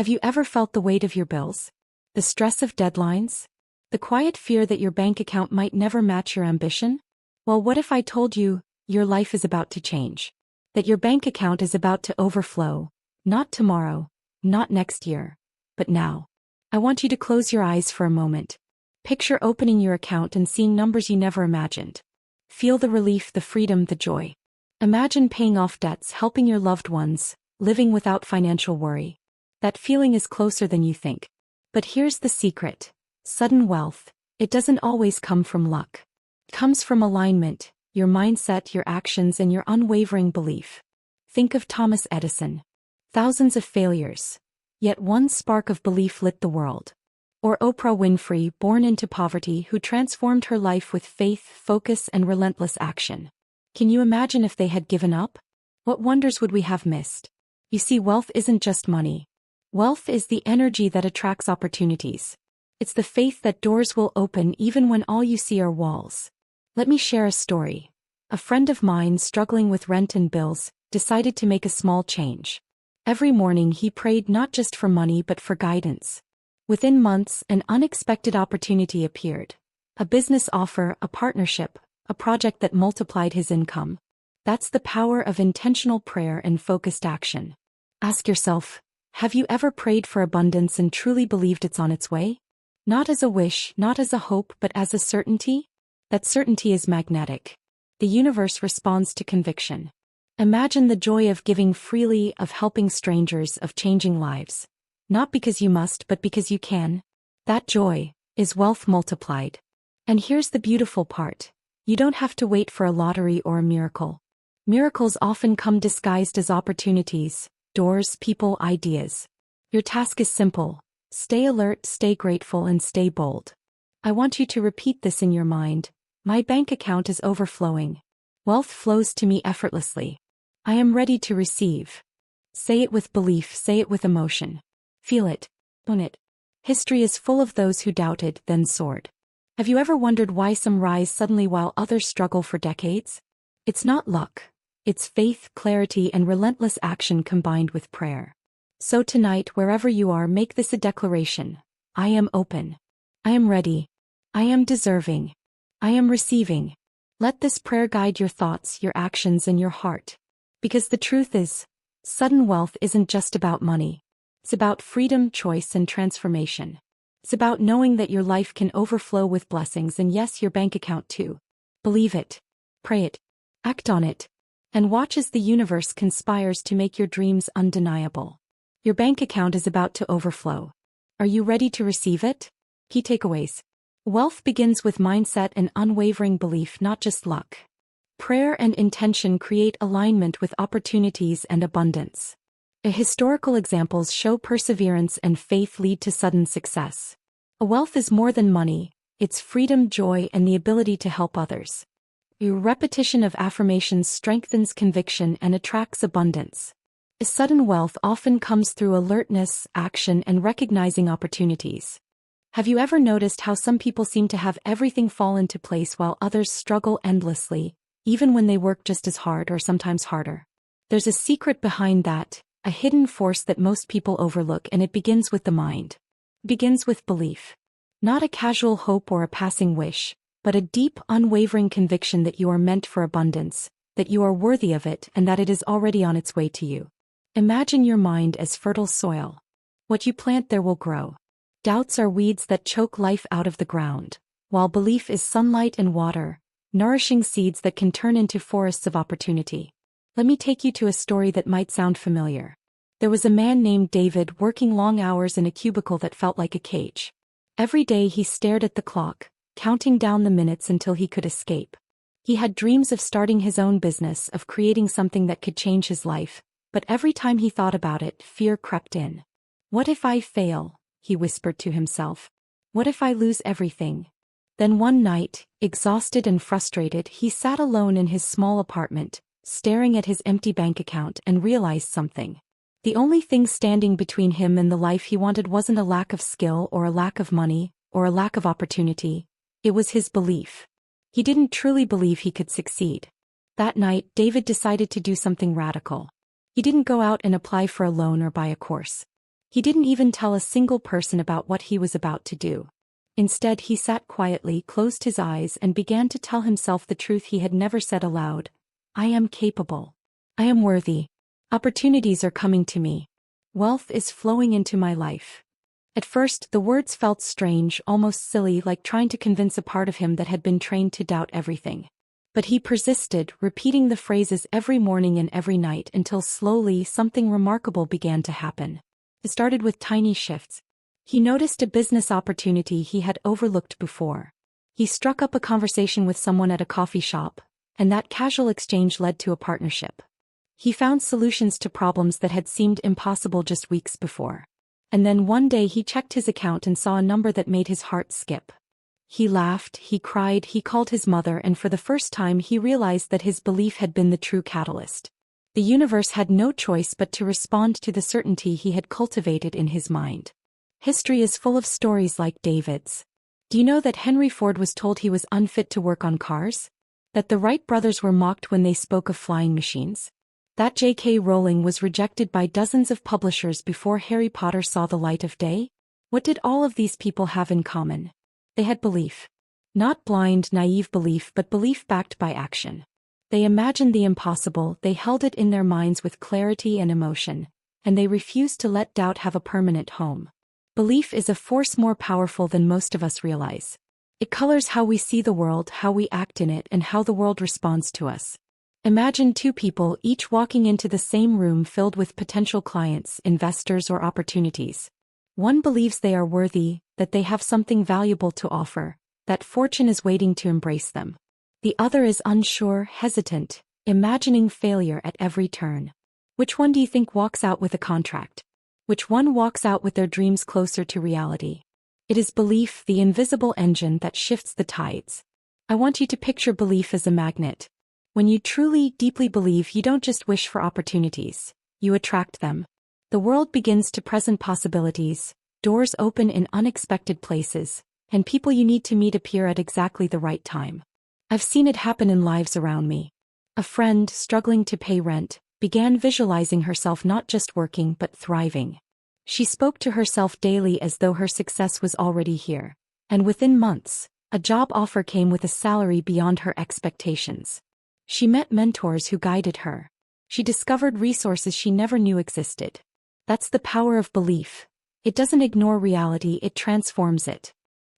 Have you ever felt the weight of your bills? The stress of deadlines? The quiet fear that your bank account might never match your ambition? Well, what if I told you, your life is about to change? That your bank account is about to overflow, not tomorrow, not next year, but now. I want you to close your eyes for a moment. Picture opening your account and seeing numbers you never imagined. Feel the relief, the freedom, the joy. Imagine paying off debts, helping your loved ones, living without financial worry. That feeling is closer than you think. But here's the secret. Sudden wealth, it doesn't always come from luck. It comes from alignment, your mindset, your actions, and your unwavering belief. Think of Thomas Edison. Thousands of failures, yet one spark of belief lit the world. Or Oprah Winfrey, born into poverty, who transformed her life with faith, focus, and relentless action. Can you imagine if they had given up? What wonders would we have missed? You see, wealth isn't just money. Wealth is the energy that attracts opportunities. It's the faith that doors will open even when all you see are walls. Let me share a story. A friend of mine, struggling with rent and bills, decided to make a small change. Every morning he prayed not just for money but for guidance. Within months, an unexpected opportunity appeared. A business offer, a partnership, a project that multiplied his income. That's the power of intentional prayer and focused action. Ask yourself, have you ever prayed for abundance and truly believed it's on its way? Not as a wish, not as a hope, but as a certainty? That certainty is magnetic. The universe responds to conviction. Imagine the joy of giving freely, of helping strangers, of changing lives. Not because you must, but because you can. That joy is wealth multiplied. And here's the beautiful part. You don't have to wait for a lottery or a miracle. Miracles often come disguised as opportunities, doors, people, ideas. Your task is simple. Stay alert, stay grateful, and stay bold. I want you to repeat this in your mind. My bank account is overflowing. Wealth flows to me effortlessly. I am ready to receive. Say it with belief, say it with emotion. Feel it, own it. History is full of those who doubted, then soared. Have you ever wondered why some rise suddenly while others struggle for decades? It's not luck. It's faith, clarity, and relentless action combined with prayer. So tonight, wherever you are, make this a declaration. I am open. I am ready. I am deserving. I am receiving. Let this prayer guide your thoughts, your actions, and your heart. Because the truth is, sudden wealth isn't just about money. It's about freedom, choice, and transformation. It's about knowing that your life can overflow with blessings, and yes, your bank account too. Believe it. Pray it. Act on it. And watch as the universe conspires to make your dreams undeniable. Your bank account is about to overflow. Are you ready to receive it? Key takeaways. Wealth begins with mindset and unwavering belief, not just luck. Prayer and intention create alignment with opportunities and abundance. Historical examples show perseverance and faith lead to sudden success. A wealth is more than money, it's freedom, joy, and the ability to help others. Your repetition of affirmations strengthens conviction and attracts abundance. Sudden wealth often comes through alertness, action, and recognizing opportunities. Have you ever noticed how some people seem to have everything fall into place while others struggle endlessly, even when they work just as hard or sometimes harder? There's a secret behind that, a hidden force that most people overlook, and it begins with the mind. It begins with belief. Not a casual hope or a passing wish, but a deep, unwavering conviction that you are meant for abundance, that you are worthy of it, and that it is already on its way to you. Imagine your mind as fertile soil. What you plant there will grow. Doubts are weeds that choke life out of the ground, while belief is sunlight and water, nourishing seeds that can turn into forests of opportunity. Let me take you to a story that might sound familiar. There was a man named David working long hours in a cubicle that felt like a cage. Every day he stared at the clock, counting down the minutes until he could escape. He had dreams of starting his own business, of creating something that could change his life, but every time he thought about it, fear crept in. What if I fail? He whispered to himself. What if I lose everything? Then one night, exhausted and frustrated, he sat alone in his small apartment, staring at his empty bank account, and realized something. The only thing standing between him and the life he wanted wasn't a lack of skill or a lack of money or a lack of opportunity. It was his belief. He didn't truly believe he could succeed. That night, David decided to do something radical. He didn't go out and apply for a loan or buy a course. He didn't even tell a single person about what he was about to do. Instead, he sat quietly, closed his eyes, and began to tell himself the truth he had never said aloud. I am capable. I am worthy. Opportunities are coming to me. Wealth is flowing into my life. At first, the words felt strange, almost silly, like trying to convince a part of him that had been trained to doubt everything. But he persisted, repeating the phrases every morning and every night until slowly something remarkable began to happen. It started with tiny shifts. He noticed a business opportunity he had overlooked before. He struck up a conversation with someone at a coffee shop, and that casual exchange led to a partnership. He found solutions to problems that had seemed impossible just weeks before. And then one day he checked his account and saw a number that made his heart skip. He laughed, he cried, he called his mother, and for the first time he realized that his belief had been the true catalyst. The universe had no choice but to respond to the certainty he had cultivated in his mind. History is full of stories like David's. Do you know that Henry Ford was told he was unfit to work on cars? That the Wright brothers were mocked when they spoke of flying machines? That J.K. Rowling was rejected by dozens of publishers before Harry Potter saw the light of day? What did all of these people have in common? They had belief. Not blind, naive belief, but belief backed by action. They imagined the impossible, they held it in their minds with clarity and emotion, and they refused to let doubt have a permanent home. Belief is a force more powerful than most of us realize. It colors how we see the world, how we act in it, and how the world responds to us. Imagine two people each walking into the same room filled with potential clients, investors, or opportunities. One believes they are worthy, that they have something valuable to offer, that fortune is waiting to embrace them. The other is unsure, hesitant, imagining failure at every turn. Which one do you think walks out with a contract? Which one walks out with their dreams closer to reality? It is belief, the invisible engine that shifts the tides. I want you to picture belief as a magnet. When you truly, deeply believe, you don't just wish for opportunities, you attract them. The world begins to present possibilities, doors open in unexpected places, and people you need to meet appear at exactly the right time. I've seen it happen in lives around me. A friend, struggling to pay rent, began visualizing herself not just working but thriving. She spoke to herself daily as though her success was already here, and within months, a job offer came with a salary beyond her expectations. She met mentors who guided her. She discovered resources she never knew existed. That's the power of belief. It doesn't ignore reality, it transforms it.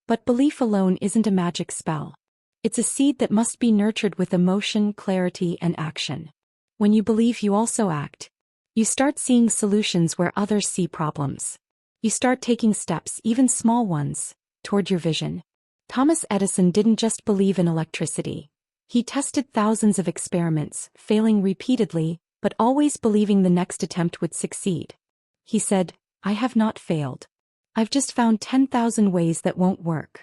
But belief alone isn't a magic spell. It's a seed that must be nurtured with emotion, clarity, and action. When you believe, you also act. You start seeing solutions where others see problems. You start taking steps, even small ones, toward your vision. Thomas Edison didn't just believe in electricity. He tested thousands of experiments, failing repeatedly, but always believing the next attempt would succeed. He said, I have not failed. I've just found 10,000 ways that won't work.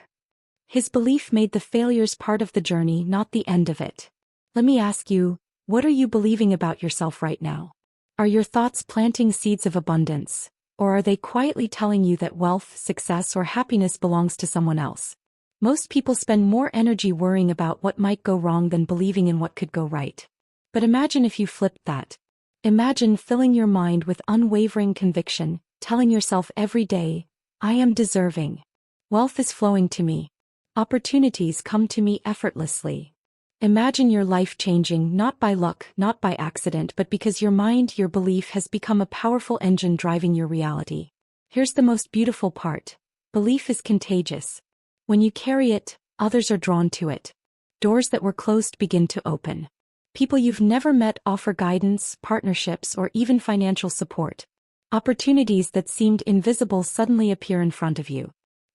His belief made the failures part of the journey, not the end of it. Let me ask you, what are you believing about yourself right now? Are your thoughts planting seeds of abundance, or are they quietly telling you that wealth, success, or happiness belongs to someone else? Most people spend more energy worrying about what might go wrong than believing in what could go right. But imagine if you flipped that. Imagine filling your mind with unwavering conviction, telling yourself every day, I am deserving. Wealth is flowing to me. Opportunities come to me effortlessly. Imagine your life changing not by luck, not by accident, but because your mind, your belief has become a powerful engine driving your reality. Here's the most beautiful part. Belief is contagious. When you carry it, others are drawn to it. Doors that were closed begin to open. People you've never met offer guidance, partnerships, or even financial support. Opportunities that seemed invisible suddenly appear in front of you.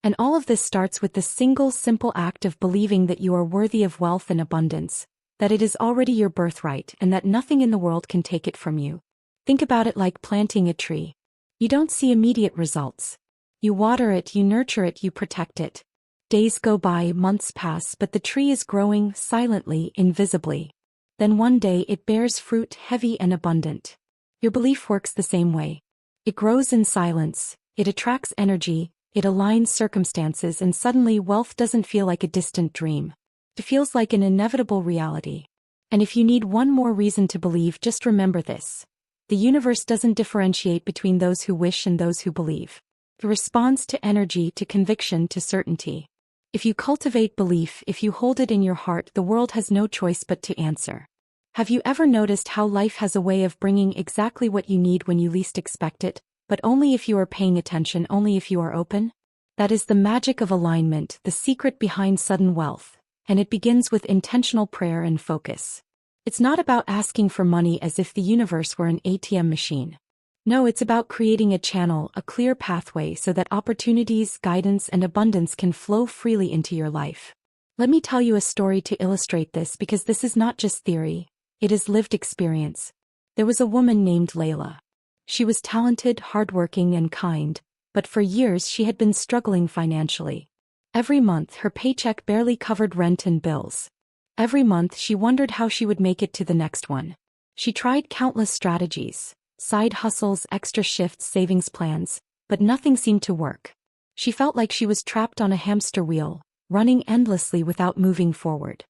And all of this starts with the single simple act of believing that you are worthy of wealth and abundance, that it is already your birthright, and that nothing in the world can take it from you. Think about it like planting a tree. You don't see immediate results. You water it, you nurture it, you protect it. Days go by, months pass, but the tree is growing silently, invisibly. Then one day it bears fruit heavy and abundant. Your belief works the same way. It grows in silence, it attracts energy, it aligns circumstances, and suddenly wealth doesn't feel like a distant dream. It feels like an inevitable reality. And if you need one more reason to believe, just remember this. The universe doesn't differentiate between those who wish and those who believe. It responds to energy, to conviction, to certainty. If you cultivate belief, if you hold it in your heart, the world has no choice but to answer. Have you ever noticed how life has a way of bringing exactly what you need when you least expect it, but only if you are paying attention, only if you are open? That is the magic of alignment, the secret behind sudden wealth, and it begins with intentional prayer and focus. It's not about asking for money as if the universe were an ATM machine. No, it's about creating a channel, a clear pathway so that opportunities, guidance, and abundance can flow freely into your life. Let me tell you a story to illustrate this, because this is not just theory, it is lived experience. There was a woman named Layla. She was talented, hardworking, and kind, but for years she had been struggling financially. Every month her paycheck barely covered rent and bills. Every month she wondered how she would make it to the next one. She tried countless strategies, side hustles, extra shifts, savings plans, but nothing seemed to work. She felt like she was trapped on a hamster wheel, running endlessly without moving forward.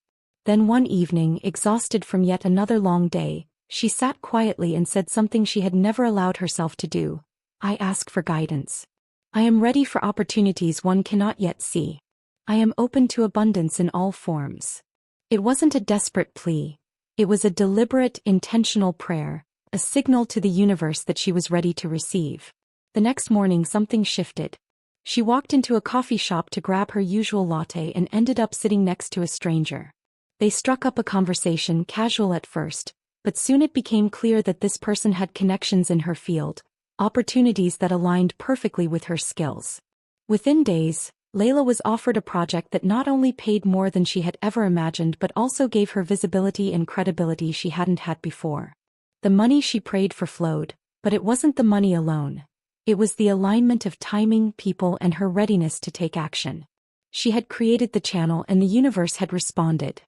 Then one evening, exhausted from yet another long day, she sat quietly and said something she had never allowed herself to do. I ask for guidance. I am ready for opportunities one cannot yet see. I am open to abundance in all forms. It wasn't a desperate plea. It was a deliberate, intentional prayer, a signal to the universe that she was ready to receive. The next morning something shifted. She walked into a coffee shop to grab her usual latte and ended up sitting next to a stranger. They struck up a conversation, casual at first, but soon it became clear that this person had connections in her field, opportunities that aligned perfectly with her skills. Within days, Layla was offered a project that not only paid more than she had ever imagined but also gave her visibility and credibility she hadn't had before. The money she prayed for flowed, but it wasn't the money alone. It was the alignment of timing, people, and her readiness to take action. She had created the channel and the universe had responded.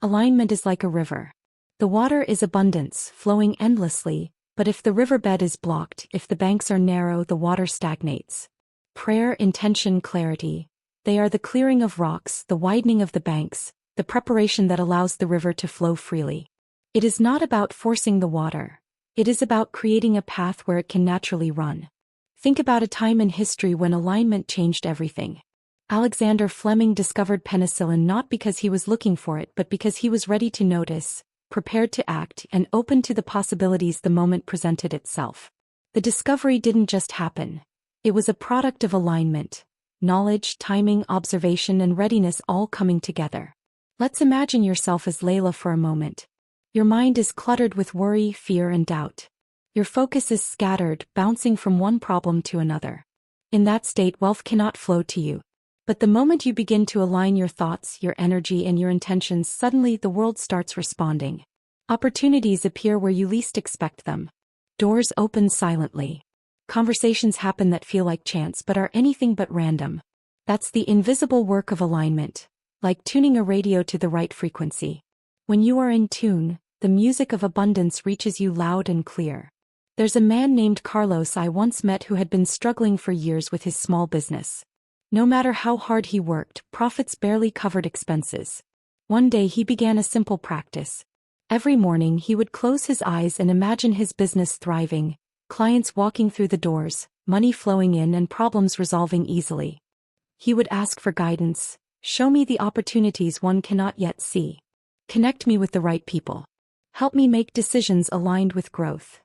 Alignment is like a river. The water is abundance, flowing endlessly, but if the riverbed is blocked, if the banks are narrow, the water stagnates. Prayer, intention, clarity. They are the clearing of rocks, the widening of the banks, the preparation that allows the river to flow freely. It is not about forcing the water. It is about creating a path where it can naturally run. Think about a time in history when alignment changed everything. Alexander Fleming discovered penicillin not because he was looking for it but because he was ready to notice, prepared to act, and open to the possibilities the moment presented itself. The discovery didn't just happen. It was a product of alignment. Knowledge, timing, observation, and readiness all coming together. Let's imagine yourself as Layla for a moment. Your mind is cluttered with worry, fear, and doubt. Your focus is scattered, bouncing from one problem to another. In that state, wealth cannot flow to you. But the moment you begin to align your thoughts, your energy, and your intentions, suddenly the world starts responding. Opportunities appear where you least expect them. Doors open silently. Conversations happen that feel like chance but are anything but random. That's the invisible work of alignment, like tuning a radio to the right frequency. When you are in tune, the music of abundance reaches you loud and clear. There's a man named Carlos I once met who had been struggling for years with his small business. No matter how hard he worked, profits barely covered expenses. One day he began a simple practice. Every morning he would close his eyes and imagine his business thriving, clients walking through the doors, money flowing in, and problems resolving easily. He would ask for guidance. Show me the opportunities one cannot yet see. Connect me with the right people. Help me make decisions aligned with growth.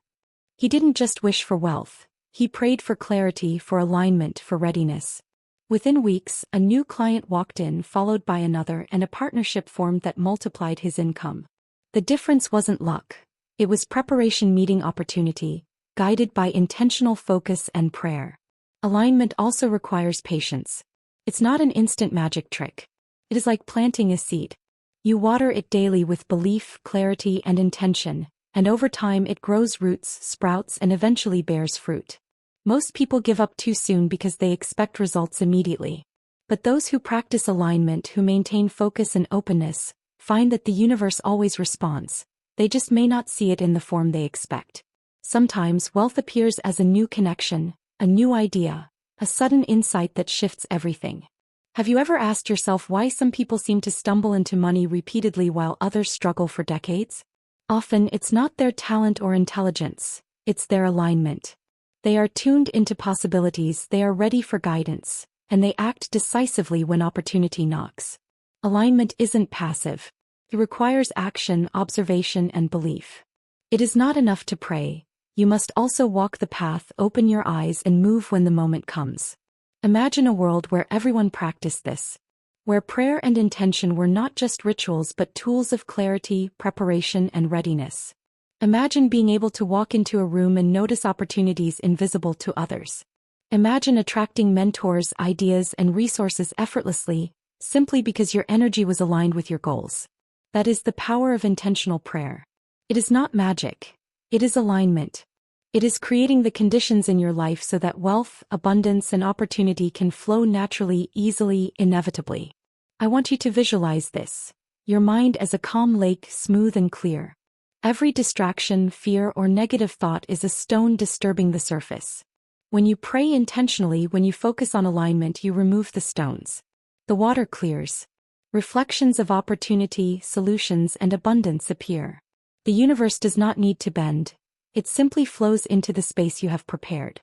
He didn't just wish for wealth. He prayed for clarity, for alignment, for readiness. Within weeks, a new client walked in, followed by another, and a partnership formed that multiplied his income. The difference wasn't luck. It was preparation meeting opportunity, guided by intentional focus and prayer. Alignment also requires patience. It's not an instant magic trick. It is like planting a seed. You water it daily with belief, clarity, and intention, and over time it grows roots, sprouts, and eventually bears fruit. Most people give up too soon because they expect results immediately. But those who practice alignment, who maintain focus and openness, find that the universe always responds. They just may not see it in the form they expect. Sometimes wealth appears as a new connection, a new idea, a sudden insight that shifts everything. Have you ever asked yourself why some people seem to stumble into money repeatedly while others struggle for decades? Often it's not their talent or intelligence. It's their alignment. They are tuned into possibilities, they are ready for guidance, and they act decisively when opportunity knocks. Alignment isn't passive. It requires action, observation, and belief. It is not enough to pray. You must also walk the path, open your eyes, and move when the moment comes. Imagine a world where everyone practiced this, where prayer and intention were not just rituals but tools of clarity, preparation, and readiness. Imagine being able to walk into a room and notice opportunities invisible to others. Imagine attracting mentors, ideas, and resources effortlessly, simply because your energy was aligned with your goals. That is the power of intentional prayer. It is not magic. It is alignment. It is creating the conditions in your life so that wealth, abundance, and opportunity can flow naturally, easily, inevitably. I want you to visualize this. Your mind as a calm lake, smooth and clear. Every distraction, fear, or negative thought is a stone disturbing the surface. When you pray intentionally, when you focus on alignment, you remove the stones. The water clears. Reflections of opportunity, solutions, and abundance appear. The universe does not need to bend. It simply flows into the space you have prepared.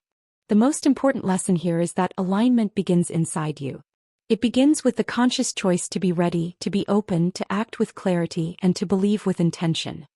The most important lesson here is that alignment begins inside you. It begins with the conscious choice to be ready, to be open, to act with clarity, and to believe with intention.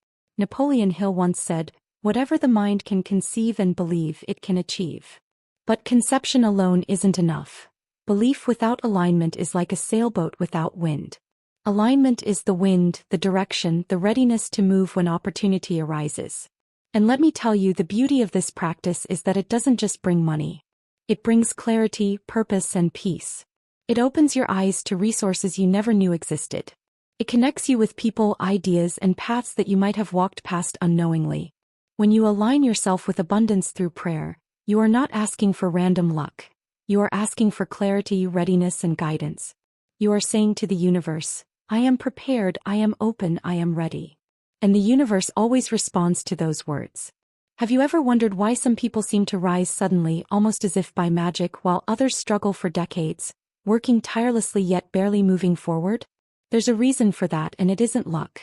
Napoleon Hill once said, "Whatever the mind can conceive and believe, it can achieve." But conception alone isn't enough. Belief without alignment is like a sailboat without wind. Alignment is the wind, the direction, the readiness to move when opportunity arises. And let me tell you, the beauty of this practice is that it doesn't just bring money. It brings clarity, purpose, and peace. It opens your eyes to resources you never knew existed. It connects you with people, ideas, and paths that you might have walked past unknowingly. When you align yourself with abundance through prayer, you are not asking for random luck. You are asking for clarity, readiness, and guidance. You are saying to the universe, "I am prepared, I am open, I am ready." And the universe always responds to those words. Have you ever wondered why some people seem to rise suddenly, almost as if by magic, while others struggle for decades, working tirelessly yet barely moving forward? There's a reason for that, and it isn't luck.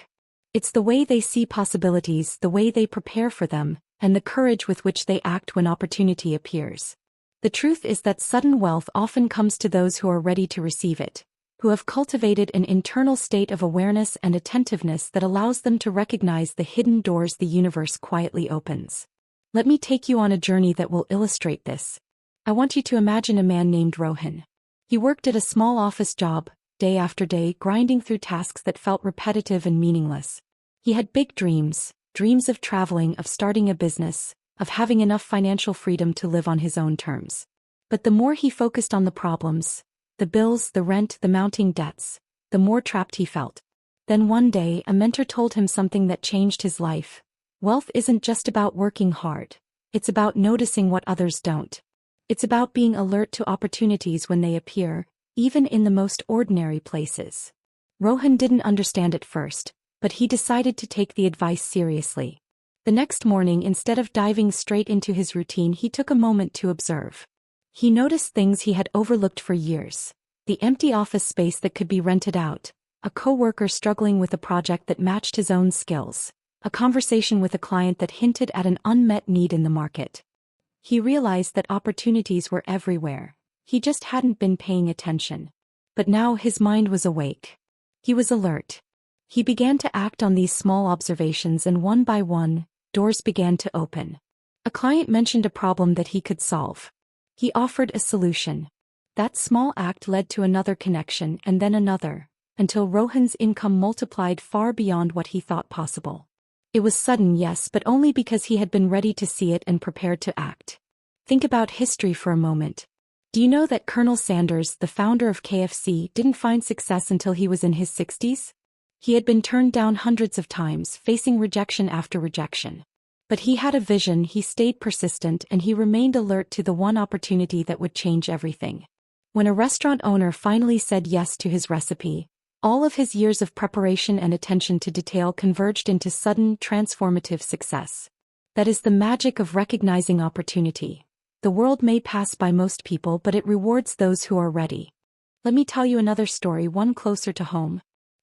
It's the way they see possibilities, the way they prepare for them, and the courage with which they act when opportunity appears. The truth is that sudden wealth often comes to those who are ready to receive it, who have cultivated an internal state of awareness and attentiveness that allows them to recognize the hidden doors the universe quietly opens. Let me take you on a journey that will illustrate this. I want you to imagine a man named Rohan. He worked at a small office job, day after day, grinding through tasks that felt repetitive and meaningless. He had big dreams, dreams of traveling, of starting a business, of having enough financial freedom to live on his own terms. But the more he focused on the problems, the bills, the rent, the mounting debts, the more trapped he felt. Then one day, a mentor told him something that changed his life. Wealth isn't just about working hard. It's about noticing what others don't. It's about being alert to opportunities when they appear, even in the most ordinary places. Rohan didn't understand at first, but he decided to take the advice seriously. The next morning, instead of diving straight into his routine, he took a moment to observe. He noticed things he had overlooked for years. The empty office space that could be rented out, a coworker struggling with a project that matched his own skills, a conversation with a client that hinted at an unmet need in the market. He realized that opportunities were everywhere. He just hadn't been paying attention. But now his mind was awake. He was alert. He began to act on these small observations, and one by one, doors began to open. A client mentioned a problem that he could solve. He offered a solution. That small act led to another connection, and then another, until Rohan's income multiplied far beyond what he thought possible. It was sudden, yes, but only because he had been ready to see it and prepared to act. Think about history for a moment. Do you know that Colonel Sanders, the founder of KFC, didn't find success until he was in his 60s? He had been turned down hundreds of times, facing rejection after rejection. But he had a vision, he stayed persistent, and he remained alert to the one opportunity that would change everything. When a restaurant owner finally said yes to his recipe, all of his years of preparation and attention to detail converged into sudden, transformative success. That is the magic of recognizing opportunity. The world may pass by most people, but it rewards those who are ready. Let me tell you another story, one closer to home.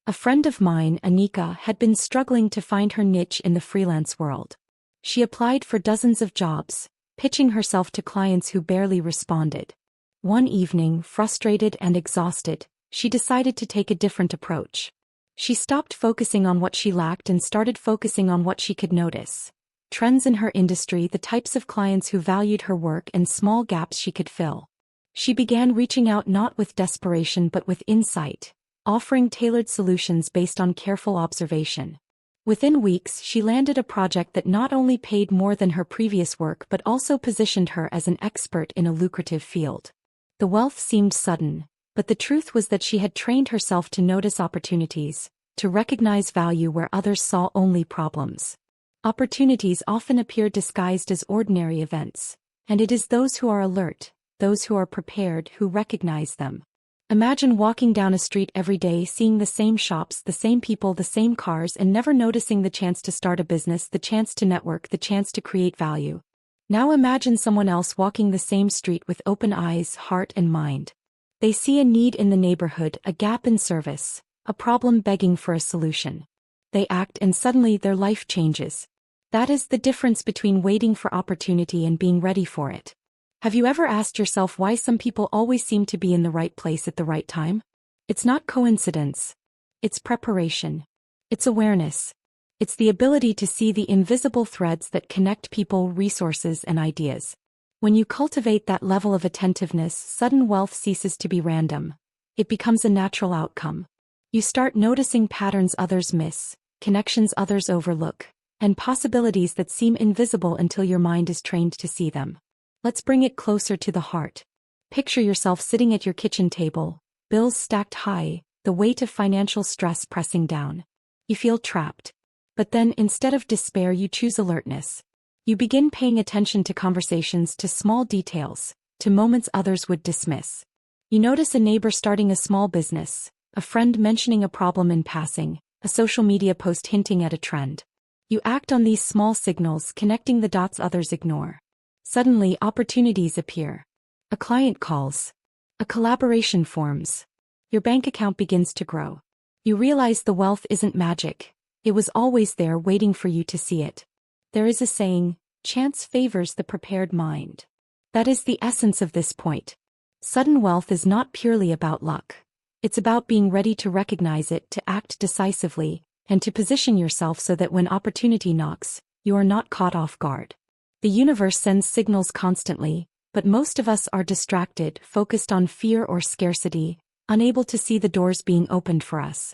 A friend of mine, Anika, had been struggling to find her niche in the freelance world. She applied for dozens of jobs, pitching herself to clients who barely responded. One evening, frustrated and exhausted, she decided to take a different approach. She stopped focusing on what she lacked and started focusing on what she could notice. Trends in her industry, the types of clients who valued her work, and small gaps she could fill. She began reaching out not with desperation but with insight, offering tailored solutions based on careful observation. Within weeks, she landed a project that not only paid more than her previous work but also positioned her as an expert in a lucrative field. The wealth seemed sudden, but the truth was that she had trained herself to notice opportunities, to recognize value where others saw only problems. Opportunities often appear disguised as ordinary events, and it is those who are alert, those who are prepared, who recognize them. Imagine walking down a street every day, seeing the same shops, the same people, the same cars, and never noticing the chance to start a business, the chance to network, the chance to create value. Now imagine someone else walking the same street with open eyes, heart, and mind. They see a need in the neighborhood, a gap in service, a problem begging for a solution. They act, and suddenly their life changes. That is the difference between waiting for opportunity and being ready for it. Have you ever asked yourself why some people always seem to be in the right place at the right time? It's not coincidence. It's preparation. It's awareness. It's the ability to see the invisible threads that connect people, resources, and ideas. When you cultivate that level of attentiveness, sudden wealth ceases to be random. It becomes a natural outcome. You start noticing patterns others miss, connections others overlook, and possibilities that seem invisible until your mind is trained to see them. Let's bring it closer to the heart. Picture yourself sitting at your kitchen table, bills stacked high, the weight of financial stress pressing down. You feel trapped. But then, instead of despair, you choose alertness. You begin paying attention to conversations, to small details, to moments others would dismiss. You notice a neighbor starting a small business, a friend mentioning a problem in passing, a social media post hinting at a trend. You act on these small signals, connecting the dots others ignore. Suddenly, opportunities appear. A client calls. A collaboration forms. Your bank account begins to grow. You realize the wealth isn't magic. It was always there, waiting for you to see it. There is a saying, chance favors the prepared mind. That is the essence of this point. Sudden wealth is not purely about luck. It's about being ready to recognize it, to act decisively, and to position yourself so that when opportunity knocks, you are not caught off guard. The universe sends signals constantly, but most of us are distracted, focused on fear or scarcity, unable to see the doors being opened for us.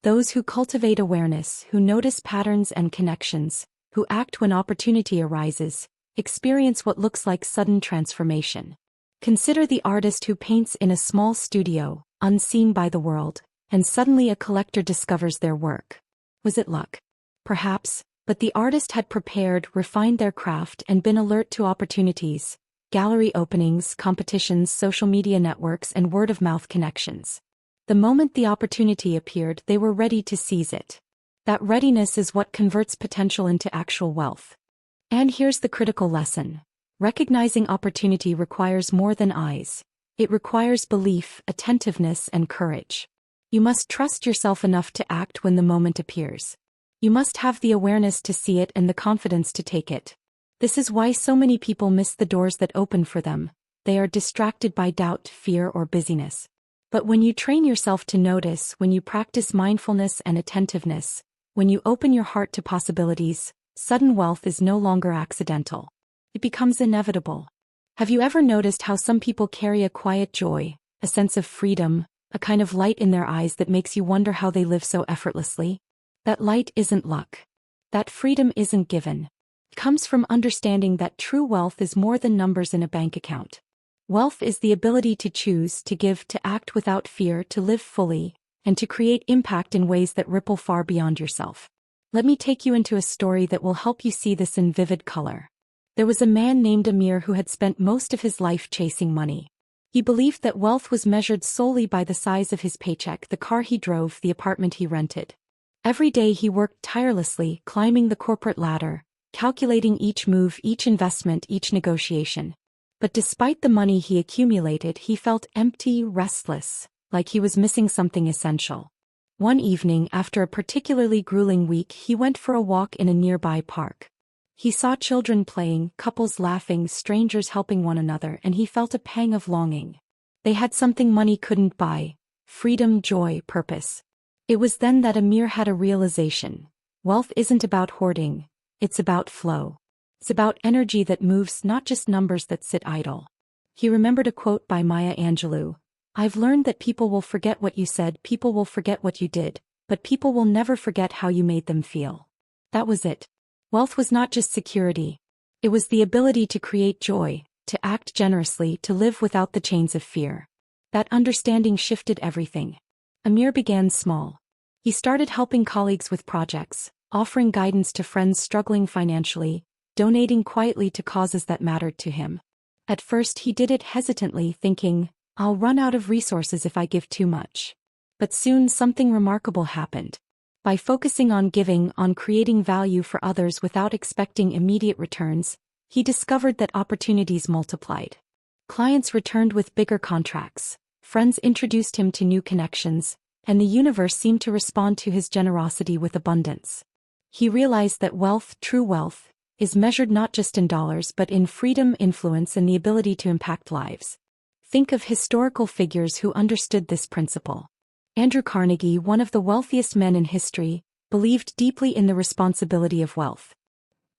Those who cultivate awareness, who notice patterns and connections, who act when opportunity arises, experience what looks like sudden transformation. Consider the artist who paints in a small studio, unseen by the world, and suddenly a collector discovers their work. Was it luck? Perhaps, but the artist had prepared, refined their craft, and been alert to opportunities, gallery openings, competitions, social media networks, and word-of-mouth connections. The moment the opportunity appeared, they were ready to seize it. That readiness is what converts potential into actual wealth. And here's the critical lesson. Recognizing opportunity requires more than eyes. It requires belief, attentiveness, and courage. You must trust yourself enough to act when the moment appears. You must have the awareness to see it and the confidence to take it. This is why so many people miss the doors that open for them. They are distracted by doubt, fear, or busyness. But when you train yourself to notice, when you practice mindfulness and attentiveness, when you open your heart to possibilities, sudden wealth is no longer accidental. It becomes inevitable. Have you ever noticed how some people carry a quiet joy, a sense of freedom, a kind of light in their eyes that makes you wonder how they live so effortlessly? That light isn't luck. That freedom isn't given. It comes from understanding that true wealth is more than numbers in a bank account. Wealth is the ability to choose, to give, to act without fear, to live fully, and to create impact in ways that ripple far beyond yourself. Let me take you into a story that will help you see this in vivid color. There was a man named Amir who had spent most of his life chasing money. He believed that wealth was measured solely by the size of his paycheck, the car he drove, the apartment he rented. Every day he worked tirelessly, climbing the corporate ladder, calculating each move, each investment, each negotiation. But despite the money he accumulated, he felt empty, restless, like he was missing something essential. One evening, after a particularly grueling week, he went for a walk in a nearby park. He saw children playing, couples laughing, strangers helping one another, and he felt a pang of longing. They had something money couldn't buy: freedom, joy, purpose. It was then that Amir had a realization. Wealth isn't about hoarding, it's about flow. It's about energy that moves, not just numbers that sit idle. He remembered a quote by Maya Angelou: "I've learned that people will forget what you said, people will forget what you did, but people will never forget how you made them feel." That was it. Wealth was not just security. It was the ability to create joy, to act generously, to live without the chains of fear. That understanding shifted everything. Amir began small. He started helping colleagues with projects, offering guidance to friends struggling financially, donating quietly to causes that mattered to him. At first he did it hesitantly, thinking, "I'll run out of resources if I give too much." But soon something remarkable happened. By focusing on giving, on creating value for others without expecting immediate returns, he discovered that opportunities multiplied. Clients returned with bigger contracts, friends introduced him to new connections, and the universe seemed to respond to his generosity with abundance. He realized that wealth, true wealth, is measured not just in dollars but in freedom, influence, and the ability to impact lives. Think of historical figures who understood this principle. Andrew Carnegie, one of the wealthiest men in history, believed deeply in the responsibility of wealth.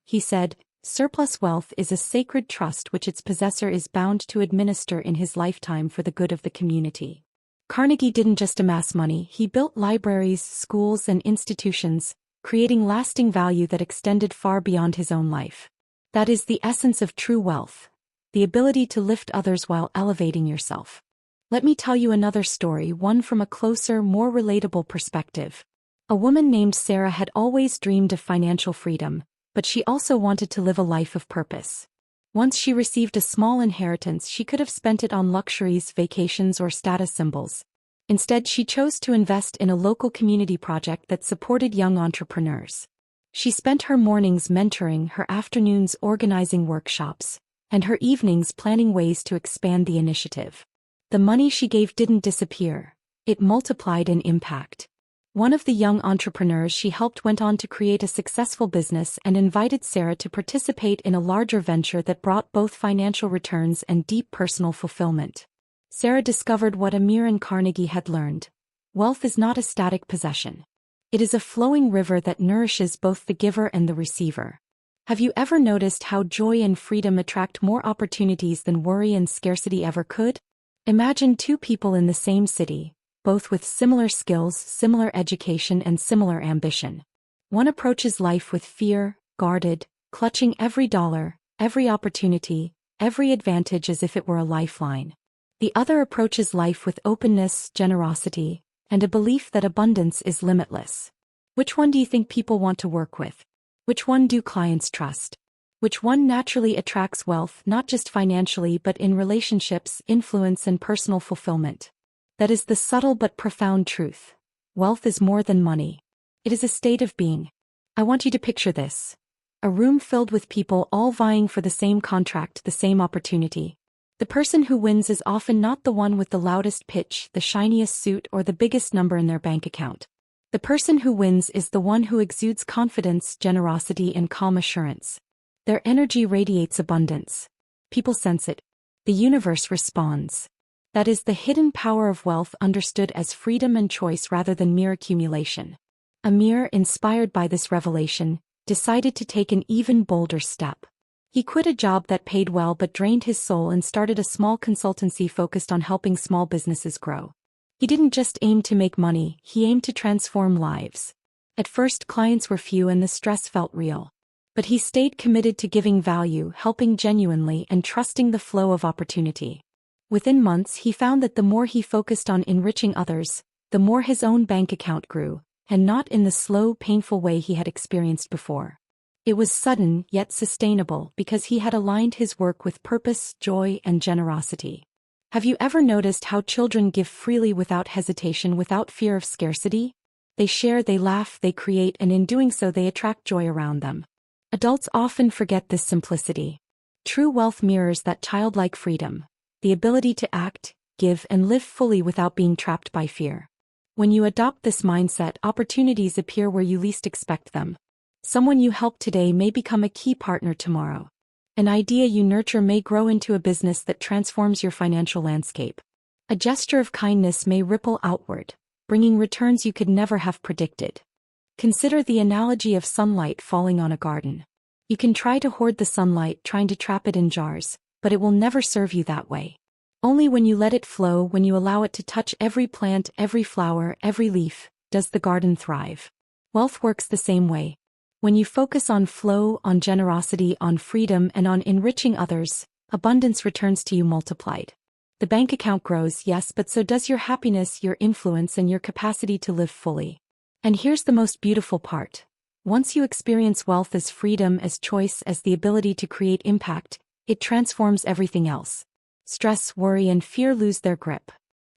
He said, "Surplus wealth is a sacred trust which its possessor is bound to administer in his lifetime for the good of the community." Carnegie didn't just amass money, he built libraries, schools, and institutions, creating lasting value that extended far beyond his own life. That is the essence of true wealth, the ability to lift others while elevating yourself. Let me tell you another story, one from a closer, more relatable perspective. A woman named Sarah had always dreamed of financial freedom, but she also wanted to live a life of purpose. Once she received a small inheritance, she could have spent it on luxuries, vacations, or status symbols. Instead, she chose to invest in a local community project that supported young entrepreneurs. She spent her mornings mentoring, her afternoons organizing workshops, and her evenings planning ways to expand the initiative. The money she gave didn't disappear, it multiplied in impact. One of the young entrepreneurs she helped went on to create a successful business and invited Sarah to participate in a larger venture that brought both financial returns and deep personal fulfillment. Sarah discovered what Amir and Carnegie had learned. Wealth is not a static possession. It is a flowing river that nourishes both the giver and the receiver. Have you ever noticed how joy and freedom attract more opportunities than worry and scarcity ever could? Imagine two people in the same city, both with similar skills, similar education, and similar ambition. One approaches life with fear, guarded, clutching every dollar, every opportunity, every advantage as if it were a lifeline. The other approaches life with openness, generosity, and a belief that abundance is limitless. Which one do you think people want to work with? Which one do clients trust? Which one naturally attracts wealth, not just financially but in relationships, influence, and personal fulfillment? That is the subtle but profound truth. Wealth is more than money. It is a state of being. I want you to picture this. A room filled with people all vying for the same contract, the same opportunity. The person who wins is often not the one with the loudest pitch, the shiniest suit, or the biggest number in their bank account. The person who wins is the one who exudes confidence, generosity, and calm assurance. Their energy radiates abundance. People sense it. The universe responds. That is the hidden power of wealth, understood as freedom and choice rather than mere accumulation. Amir, inspired by this revelation, decided to take an even bolder step. He quit a job that paid well but drained his soul and started a small consultancy focused on helping small businesses grow. He didn't just aim to make money, he aimed to transform lives. At first, clients were few and the stress felt real. But he stayed committed to giving value, helping genuinely, and trusting the flow of opportunity. Within months, he found that the more he focused on enriching others, the more his own bank account grew, and not in the slow, painful way he had experienced before. It was sudden, yet sustainable, because he had aligned his work with purpose, joy, and generosity. Have you ever noticed how children give freely without hesitation, without fear of scarcity? They share, they laugh, they create, and in doing so they attract joy around them. Adults often forget this simplicity. True wealth mirrors that childlike freedom, the ability to act, give, and live fully without being trapped by fear. When you adopt this mindset, opportunities appear where you least expect them. Someone you help today may become a key partner tomorrow. An idea you nurture may grow into a business that transforms your financial landscape. A gesture of kindness may ripple outward, bringing returns you could never have predicted. Consider the analogy of sunlight falling on a garden. You can try to hoard the sunlight, trying to trap it in jars, but it will never serve you that way. Only when you let it flow, when you allow it to touch every plant, every flower, every leaf, does the garden thrive. Wealth works the same way. When you focus on flow, on generosity, on freedom, and on enriching others, abundance returns to you multiplied. The bank account grows, yes, but so does your happiness, your influence, and your capacity to live fully. And here's the most beautiful part. Once you experience wealth as freedom, as choice, as the ability to create impact, it transforms everything else. Stress, worry, and fear lose their grip.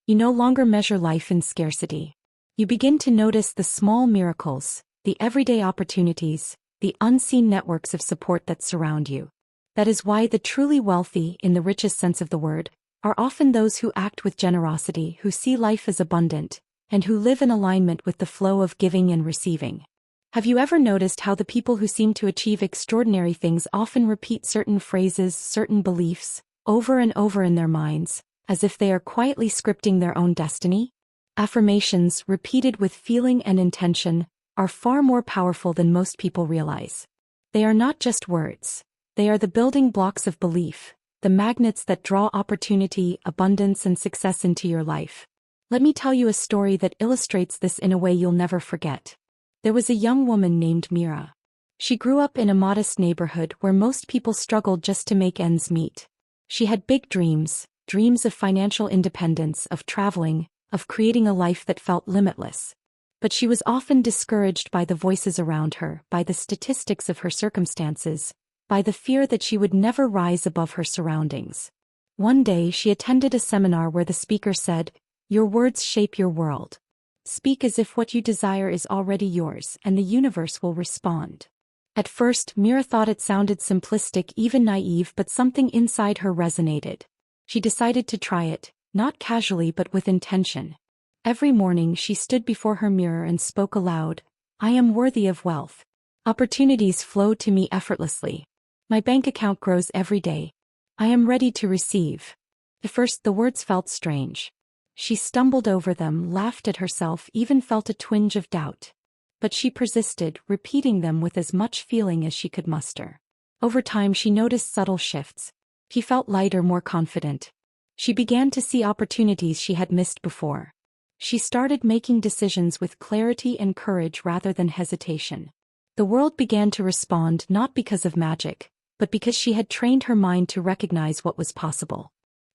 You no longer measure life in scarcity. You begin to notice the small miracles, the everyday opportunities, the unseen networks of support that surround you. That is why the truly wealthy, in the richest sense of the word, are often those who act with generosity, who see life as abundant, and who live in alignment with the flow of giving and receiving. Have you ever noticed how the people who seem to achieve extraordinary things often repeat certain phrases, certain beliefs, over and over in their minds, as if they are quietly scripting their own destiny? Affirmations, repeated with feeling and intention, are far more powerful than most people realize. They are not just words. They are the building blocks of belief, the magnets that draw opportunity, abundance, and success into your life. Let me tell you a story that illustrates this in a way you'll never forget. There was a young woman named Mira. She grew up in a modest neighborhood where most people struggled just to make ends meet. She had big dreams, dreams of financial independence, of traveling, of creating a life that felt limitless. But she was often discouraged by the voices around her, by the statistics of her circumstances, by the fear that she would never rise above her surroundings. One day she attended a seminar where the speaker said, "Your words shape your world. Speak as if what you desire is already yours, and the universe will respond." At first, Mira thought it sounded simplistic, even naive, but something inside her resonated. She decided to try it, not casually but with intention. Every morning she stood before her mirror and spoke aloud, "I am worthy of wealth. Opportunities flow to me effortlessly. My bank account grows every day. I am ready to receive." At first the words felt strange. She stumbled over them, laughed at herself, even felt a twinge of doubt. But she persisted, repeating them with as much feeling as she could muster. Over time she noticed subtle shifts. She felt lighter, more confident. She began to see opportunities she had missed before. She started making decisions with clarity and courage rather than hesitation. The world began to respond not because of magic, but because she had trained her mind to recognize what was possible.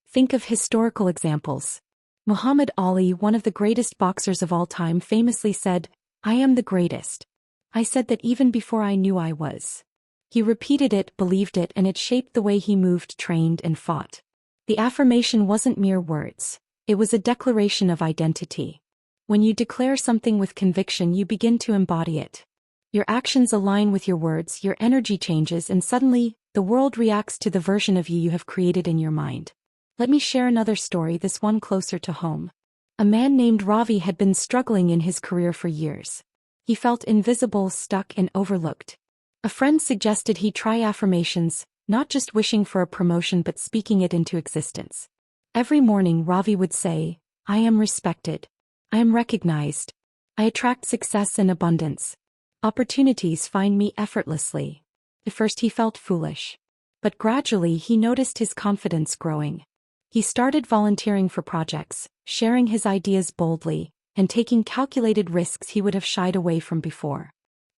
Think of historical examples. Muhammad Ali, one of the greatest boxers of all time, famously said, "I am the greatest. I said that even before I knew I was." He repeated it, believed it, and it shaped the way he moved, trained, and fought. The affirmation wasn't mere words. It was a declaration of identity. When you declare something with conviction, you begin to embody it. Your actions align with your words, your energy changes, and suddenly, the world reacts to the version of you have created in your mind. Let me share another story, this one closer to home. A man named Ravi had been struggling in his career for years. He felt invisible, stuck, and overlooked. A friend suggested he try affirmations, not just wishing for a promotion but speaking it into existence. Every morning Ravi would say, "I am respected. I am recognized. I attract success and abundance. Opportunities find me effortlessly." At first he felt foolish. But gradually he noticed his confidence growing. He started volunteering for projects, sharing his ideas boldly, and taking calculated risks he would have shied away from before.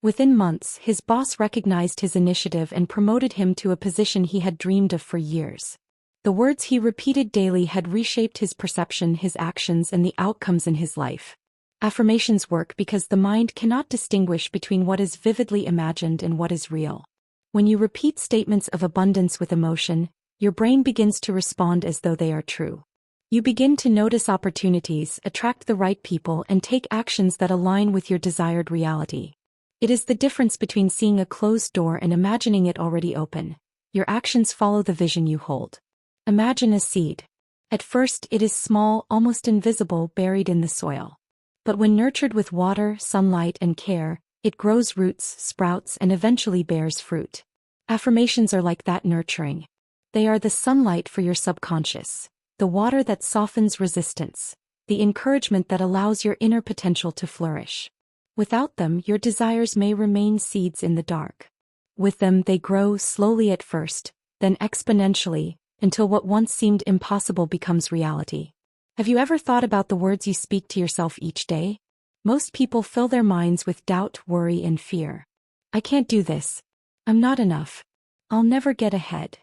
Within months, his boss recognized his initiative and promoted him to a position he had dreamed of for years. The words he repeated daily had reshaped his perception, his actions, and the outcomes in his life. Affirmations work because the mind cannot distinguish between what is vividly imagined and what is real. When you repeat statements of abundance with emotion, your brain begins to respond as though they are true. You begin to notice opportunities, attract the right people, and take actions that align with your desired reality. It is the difference between seeing a closed door and imagining it already open. Your actions follow the vision you hold. Imagine a seed. At first, it is small, almost invisible, buried in the soil. But when nurtured with water, sunlight, and care, It grows roots, sprouts, and eventually bears fruit. Affirmations are like that, nurturing. They are the sunlight for your subconscious, the water that softens resistance, the encouragement that allows your inner potential to flourish. Without them, your desires may remain seeds in the dark. With them, they grow slowly at first, then exponentially, until what once seemed impossible becomes reality. Have you ever thought about the words you speak to yourself each day? Most people fill their minds with doubt, worry, and fear. I can't do this. I'm not enough. I'll never get ahead.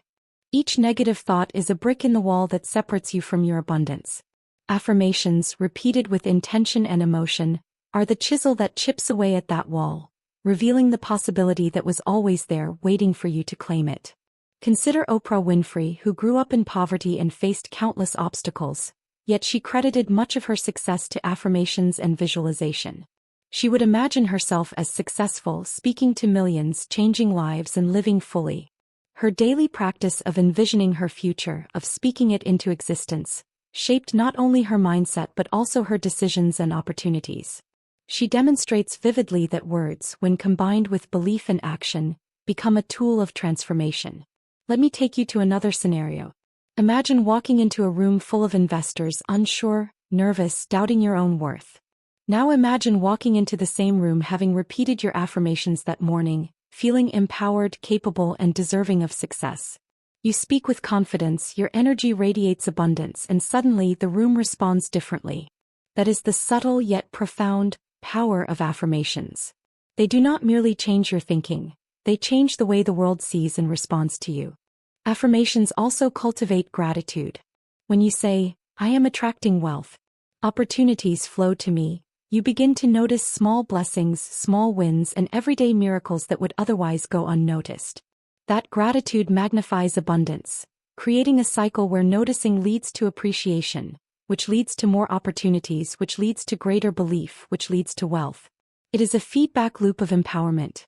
Each negative thought is a brick in the wall that separates you from your abundance. Affirmations, repeated with intention and emotion, are the chisel that chips away at that wall, revealing the possibility that was always there waiting for you to claim it. Consider Oprah Winfrey, who grew up in poverty and faced countless obstacles, yet she credited much of her success to affirmations and visualization. She would imagine herself as successful, speaking to millions, changing lives, and living fully. Her daily practice of envisioning her future, of speaking it into existence, shaped not only her mindset but also her decisions and opportunities. She demonstrates vividly that words, when combined with belief and action, become a tool of transformation. Let me take you to another scenario. Imagine walking into a room full of investors, unsure, nervous, doubting your own worth. Now imagine walking into the same room having repeated your affirmations that morning, feeling empowered, capable, and deserving of success. You speak with confidence, your energy radiates abundance, and suddenly the room responds differently. That is the subtle yet profound power of affirmations. They do not merely change your thinking, they change the way the world sees and responds to you. Affirmations also cultivate gratitude. When you say, "I am attracting wealth. Opportunities flow to me," you begin to notice small blessings, small wins, and everyday miracles that would otherwise go unnoticed. That gratitude magnifies abundance, creating a cycle where noticing leads to appreciation, which leads to more opportunities, which leads to greater belief, which leads to wealth. It is a feedback loop of empowerment.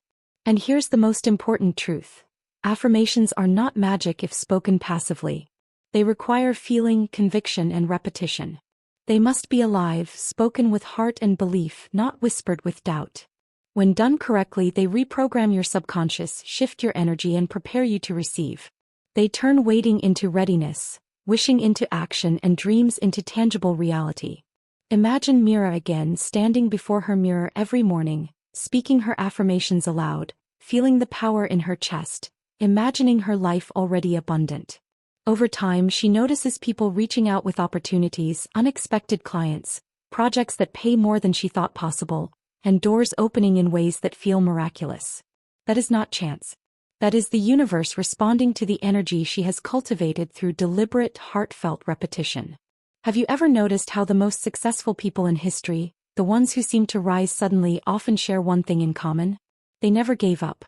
And here's the most important truth. Affirmations are not magic if spoken passively. They require feeling, conviction, and repetition. They must be alive, spoken with heart and belief, not whispered with doubt. When done correctly, they reprogram your subconscious, shift your energy, and prepare you to receive. They turn waiting into readiness, wishing into action, and dreams into tangible reality. Imagine Mira again, standing before her mirror every morning, speaking her affirmations aloud, feeling the power in her chest, imagining her life already abundant. Over time, she notices people reaching out with opportunities, unexpected clients, projects that pay more than she thought possible, and doors opening in ways that feel miraculous. That is not chance. That is the universe responding to the energy she has cultivated through deliberate, heartfelt repetition. Have you ever noticed how the most successful people in history, the ones who seem to rise suddenly, often share one thing in common? They never gave up.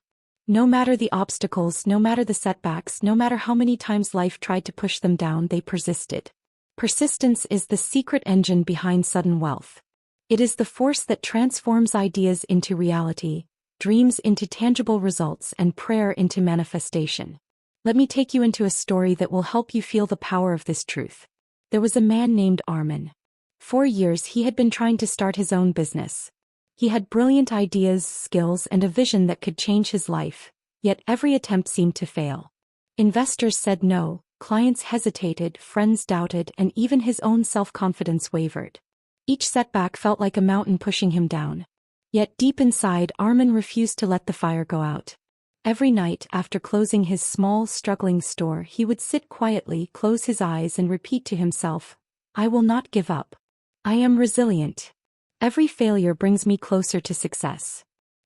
No matter the obstacles, no matter the setbacks, no matter how many times life tried to push them down, they persisted. Persistence is the secret engine behind sudden wealth. It is the force that transforms ideas into reality, dreams into tangible results, and prayer into manifestation. Let me take you into a story that will help you feel the power of this truth. There was a man named Armin. For years he had been trying to start his own business. He had brilliant ideas, skills, and a vision that could change his life, yet every attempt seemed to fail. Investors said no, clients hesitated, friends doubted, and even his own self-confidence wavered. Each setback felt like a mountain pushing him down. Yet deep inside, Armin refused to let the fire go out. Every night, after closing his small, struggling store, he would sit quietly, close his eyes, and repeat to himself, "I will not give up. I am resilient. Every failure brings me closer to success."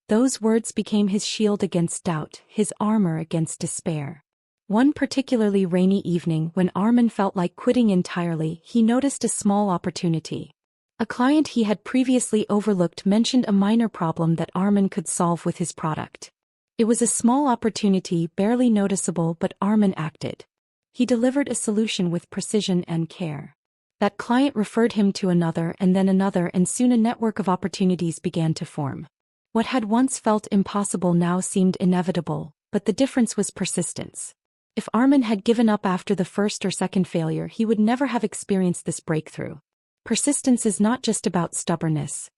Those words became his shield against doubt, his armor against despair. One particularly rainy evening, when Armin felt like quitting entirely, he noticed a small opportunity. A client he had previously overlooked mentioned a minor problem that Armin could solve with his product. It was a small opportunity, barely noticeable, but Armin acted. He delivered a solution with precision and care. That client referred him to another, and soon a network of opportunities began to form. What had once felt impossible now seemed inevitable, but the difference was persistence. If Armin had given up after the first or second failure, he would never have experienced this breakthrough. Persistence is not just about stubbornness.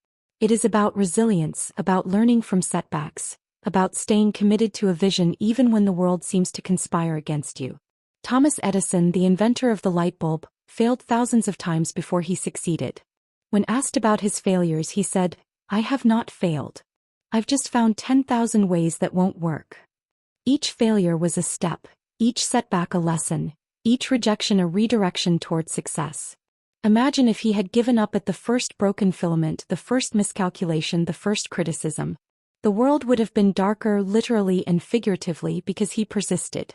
It is about resilience, about learning from setbacks, about staying committed to a vision even when the world seems to conspire against you. Thomas Edison, the inventor of the light bulb, failed thousands of times before he succeeded. When asked about his failures, he said, "I have not failed. I've just found 10,000 ways that won't work." Each failure was a step, each setback a lesson, each rejection a redirection toward success. Imagine if he had given up at the first broken filament, the first miscalculation, the first criticism. The world would have been darker literally and figuratively because he persisted.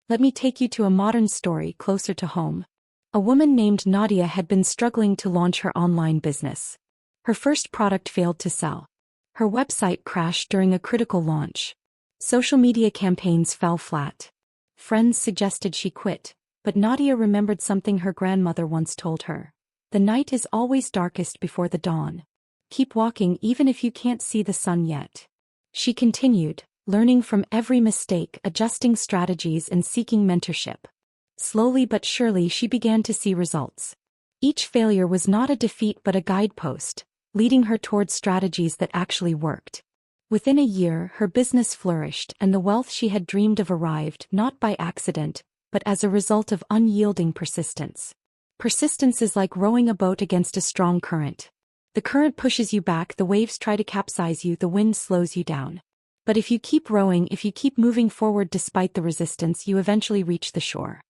Let me take you to a modern story closer to home. A woman named Nadia had been struggling to launch her online business. Her first product failed to sell. Her website crashed during a critical launch. Social media campaigns fell flat. Friends suggested she quit, but Nadia remembered something her grandmother once told her. The night is always darkest before the dawn. Keep walking even if you can't see the sun yet. She continued, learning from every mistake, adjusting strategies and seeking mentorship. Slowly but surely she began to see results. Each failure was not a defeat but a guidepost, leading her toward strategies that actually worked. Within a year, her business flourished and the wealth she had dreamed of arrived not by accident, but as a result of unyielding persistence. Persistence is like rowing a boat against a strong current. The current pushes you back, the waves try to capsize you, the wind slows you down. But if you keep rowing, if you keep moving forward despite the resistance, you eventually reach the shore.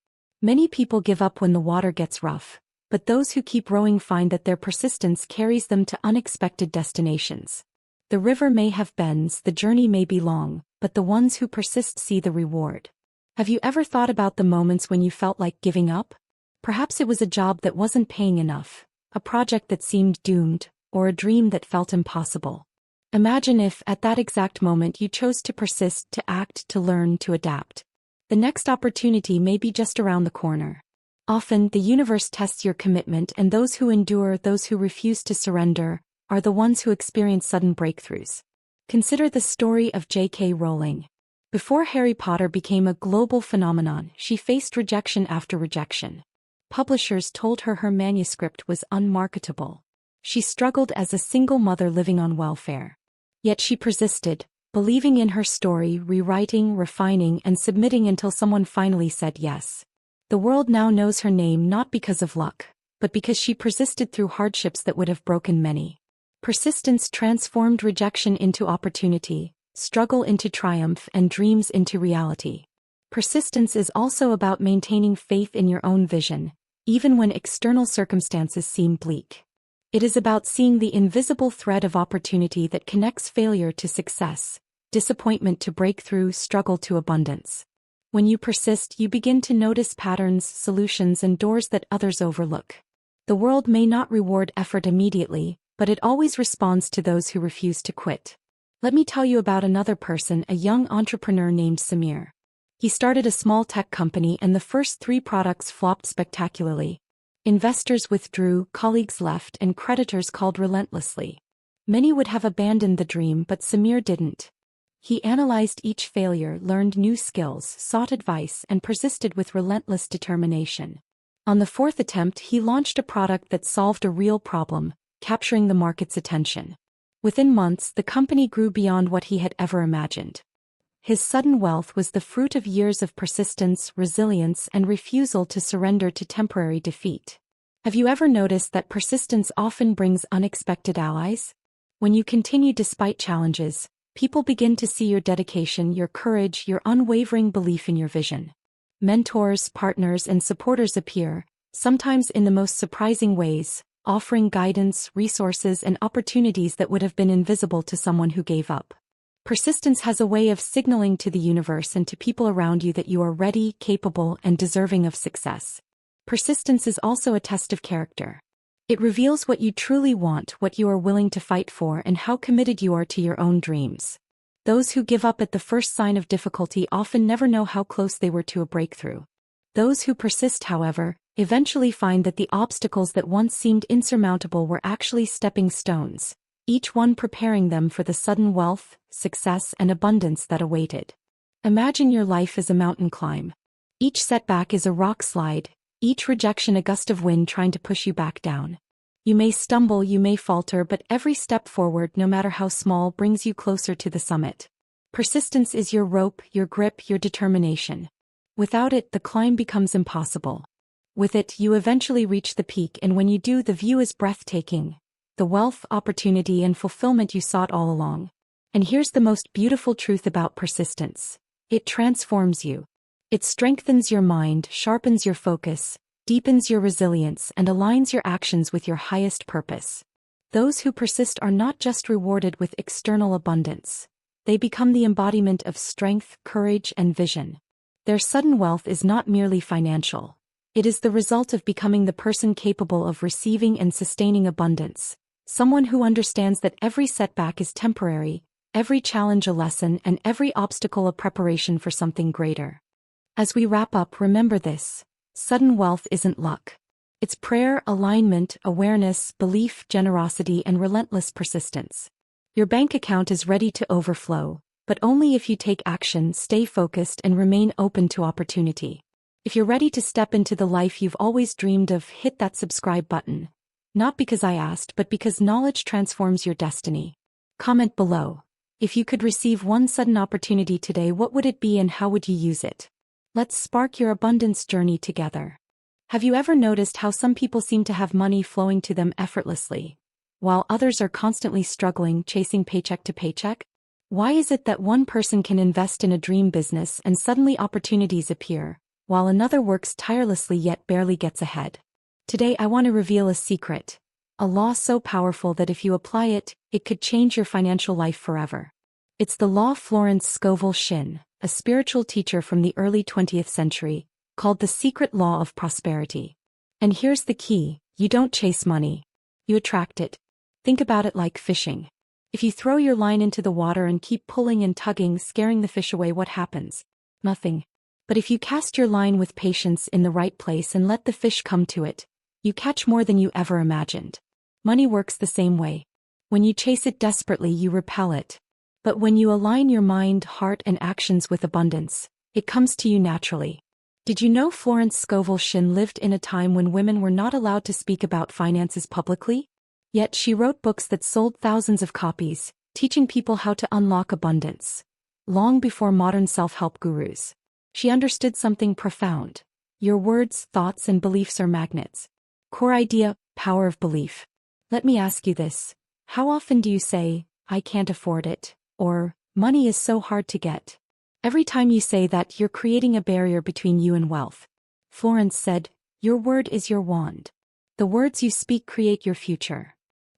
Many people give up when the water gets rough, but those who keep rowing find that their persistence carries them to unexpected destinations. The river may have bends, the journey may be long, but the ones who persist see the reward. Have you ever thought about the moments when you felt like giving up? Perhaps it was a job that wasn't paying enough, a project that seemed doomed, or a dream that felt impossible. Imagine if, at that exact moment, you chose to persist, to act, to learn, to adapt. The next opportunity may be just around the corner. Often, the universe tests your commitment, and those who endure, those who refuse to surrender, are the ones who experience sudden breakthroughs. Consider the story of J.K. Rowling. Before Harry Potter became a global phenomenon, she faced rejection after rejection. Publishers told her her manuscript was unmarketable. She struggled as a single mother living on welfare. Yet she persisted, believing in her story, rewriting, refining, and submitting until someone finally said yes. The world now knows her name not because of luck, but because she persisted through hardships that would have broken many. Persistence transformed rejection into opportunity, struggle into triumph, and dreams into reality. Persistence is also about maintaining faith in your own vision, even when external circumstances seem bleak. It is about seeing the invisible thread of opportunity that connects failure to success, disappointment to breakthrough, struggle to abundance. When you persist, you begin to notice patterns, solutions, and doors that others overlook. The world may not reward effort immediately, but it always responds to those who refuse to quit. Let me tell you about another person, a young entrepreneur named Samir. He started a small tech company and the first 3 products flopped spectacularly. Investors withdrew, colleagues left, and creditors called relentlessly. Many would have abandoned the dream, but Samir didn't. He analyzed each failure, learned new skills, sought advice, and persisted with relentless determination. On the 4th attempt, he launched a product that solved a real problem, capturing the market's attention. Within months, the company grew beyond what he had ever imagined. His sudden wealth was the fruit of years of persistence, resilience, and refusal to surrender to temporary defeat. Have you ever noticed that persistence often brings unexpected allies? When you continue despite challenges, people begin to see your dedication, your courage, your unwavering belief in your vision. Mentors, partners, and supporters appear, sometimes in the most surprising ways, offering guidance, resources, and opportunities that would have been invisible to someone who gave up. Persistence has a way of signaling to the universe and to people around you that you are ready, capable, and deserving of success. Persistence is also a test of character. It reveals what you truly want, what you are willing to fight for, and how committed you are to your own dreams. Those who give up at the first sign of difficulty often never know how close they were to a breakthrough. Those who persist, however, eventually find that the obstacles that once seemed insurmountable were actually stepping stones, each one preparing them for the sudden wealth, success, and abundance that awaited. Imagine your life as a mountain climb. Each setback is a rock slide, each rejection a gust of wind trying to push you back down. You may stumble, you may falter, but every step forward, no matter how small, brings you closer to the summit. Persistence is your rope, your grip, your determination. Without it, the climb becomes impossible. With it, you eventually reach the peak, and when you do, the view is breathtaking. The wealth, opportunity, and fulfillment you sought all along. And here's the most beautiful truth about persistence. It transforms you. It strengthens your mind, sharpens your focus, deepens your resilience, and aligns your actions with your highest purpose. Those who persist are not just rewarded with external abundance. They become the embodiment of strength, courage, and vision. Their sudden wealth is not merely financial. It is the result of becoming the person capable of receiving and sustaining abundance. Someone who understands that every setback is temporary, every challenge a lesson, and every obstacle a preparation for something greater. As we wrap up, remember this. Sudden wealth isn't luck. It's prayer, alignment, awareness, belief, generosity, and relentless persistence. Your bank account is ready to overflow, but only if you take action, stay focused, and remain open to opportunity. If you're ready to step into the life you've always dreamed of, hit that subscribe button. Not because I asked, but because knowledge transforms your destiny. Comment below. If you could receive one sudden opportunity today, what would it be and how would you use it? Let's spark your abundance journey together. Have you ever noticed how some people seem to have money flowing to them effortlessly, while others are constantly struggling, chasing paycheck to paycheck? Why is it that one person can invest in a dream business and suddenly opportunities appear, while another works tirelessly yet barely gets ahead? Today I want to reveal a secret, a law so powerful that if you apply it, it could change your financial life forever. It's the law Florence Scovel Shinn, a spiritual teacher from the early 20th century, called the secret law of prosperity. And here's the key: you don't chase money. You attract it. Think about it like fishing. If you throw your line into the water and keep pulling and tugging, scaring the fish away, what happens? Nothing. But if you cast your line with patience in the right place and let the fish come to it, you catch more than you ever imagined. Money works the same way. When you chase it desperately, you repel it. But when you align your mind, heart, and actions with abundance, it comes to you naturally. Did you know Florence Scovel Shinn lived in a time when women were not allowed to speak about finances publicly? Yet she wrote books that sold thousands of copies, teaching people how to unlock abundance. Long before modern self-help gurus. She understood something profound. Your words, thoughts, and beliefs are magnets. Core idea, power of belief. Let me ask you this. How often do you say, "I can't afford it," or "money is so hard to get"? Every time you say that, you're creating a barrier between you and wealth. Florence said, your word is your wand. The words you speak create your future.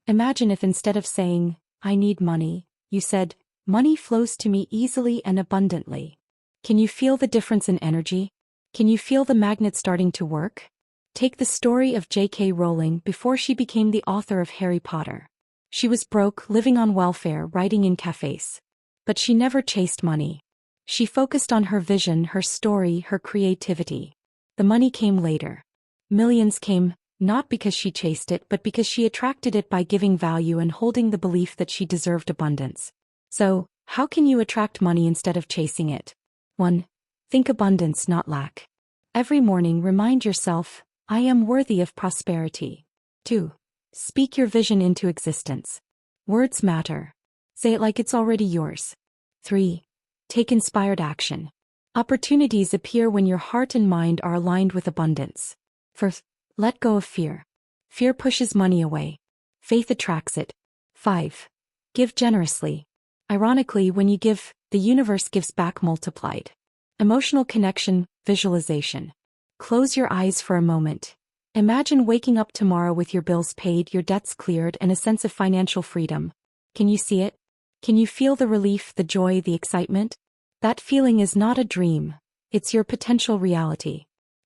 Imagine if instead of saying, "I need money," you said, "Money flows to me easily and abundantly." Can you feel the difference in energy? Can you feel the magnet starting to work? Take the story of J.K. Rowling before she became the author of Harry Potter. She was broke, living on welfare, writing in cafes. But she never chased money. She focused on her vision, her story, her creativity. The money came later. Millions came, not because she chased it, but because she attracted it by giving value and holding the belief that she deserved abundance. So, how can you attract money instead of chasing it? 1. Think abundance, not lack. Every morning remind yourself, "I am worthy of prosperity." 2. Speak your vision into existence. Words matter. Say it like it's already yours. 3. Take inspired action. Opportunities appear when your heart and mind are aligned with abundance. 4. Let go of fear. Fear pushes money away. Faith attracts it. 5. Give generously. Ironically, when you give, the universe gives back multiplied. Emotional connection, visualization. Close your eyes for a moment. Imagine waking up tomorrow with your bills paid, your debts cleared, and a sense of financial freedom. Can you see it? Can you feel the relief, the joy, the excitement? That feeling is not a dream. It's your potential reality.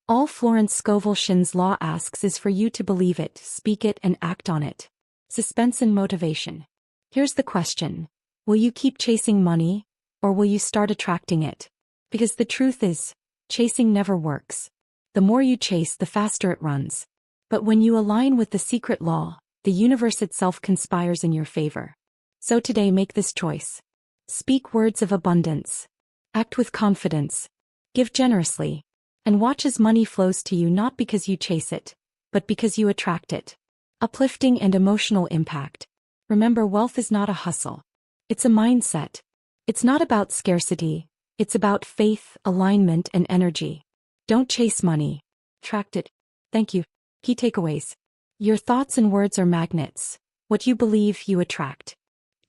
All Florence Scovel Shinn's law asks is for you to believe it, speak it, and act on it. Suspense and motivation. Here's the question. Will you keep chasing money, or will you start attracting it? Because the truth is, chasing never works. The more you chase, the faster it runs. But when you align with the secret law, the universe itself conspires in your favor. So today, make this choice. Speak words of abundance. Act with confidence. Give generously. And watch as money flows to you, not because you chase it, but because you attract it. uplifting and emotional impact. Remember, wealth is not a hustle. It's a mindset. It's not about scarcity. It's about faith, alignment, and energy. Don't chase money. Attract it. Thank you. Key takeaways. Your thoughts and words are magnets. What you believe, you attract.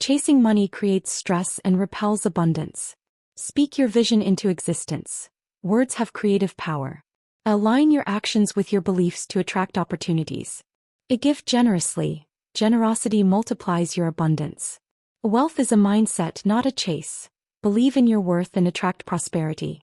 Chasing money creates stress and repels abundance. Speak your vision into existence. Words have creative power. Align your actions with your beliefs to attract opportunities. Give generously. Generosity multiplies your abundance. Wealth is a mindset, not a chase. Believe in your worth and attract prosperity.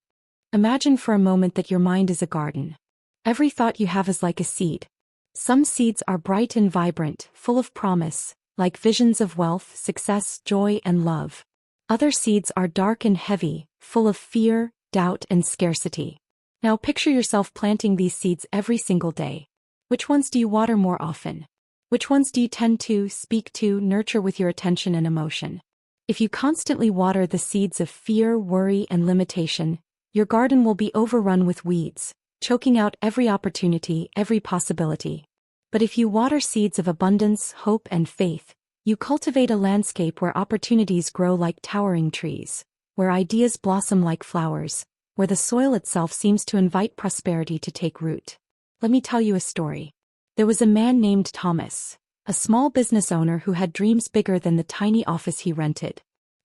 Imagine for a moment that your mind is a garden. Every thought you have is like a seed. Some seeds are bright and vibrant, full of promise, like visions of wealth, success, joy, and love. Other seeds are dark and heavy, full of fear, doubt, and scarcity. Now picture yourself planting these seeds every single day. Which ones do you water more often? Which ones do you tend to, speak to, nurture with your attention and emotion? If you constantly water the seeds of fear, worry, and limitation, your garden will be overrun with weeds, choking out every opportunity, every possibility. But if you water seeds of abundance, hope, and faith, you cultivate a landscape where opportunities grow like towering trees, where ideas blossom like flowers, where the soil itself seems to invite prosperity to take root. Let me tell you a story. There was a man named Thomas, a small business owner who had dreams bigger than the tiny office he rented.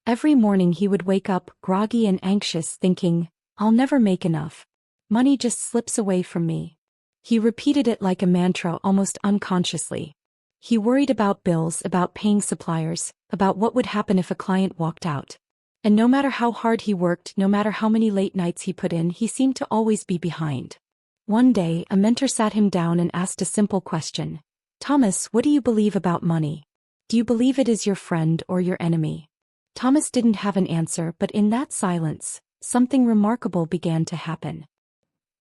Every morning he would wake up, groggy and anxious, thinking, "I'll never make enough. Money just slips away from me." He repeated it like a mantra, almost unconsciously. He worried about bills, about paying suppliers, about what would happen if a client walked out. And no matter how hard he worked, no matter how many late nights he put in, he seemed to always be behind. One day, a mentor sat him down and asked a simple question. "Thomas, what do you believe about money? Do you believe it is your friend or your enemy?" Thomas didn't have an answer, but in that silence, something remarkable began to happen.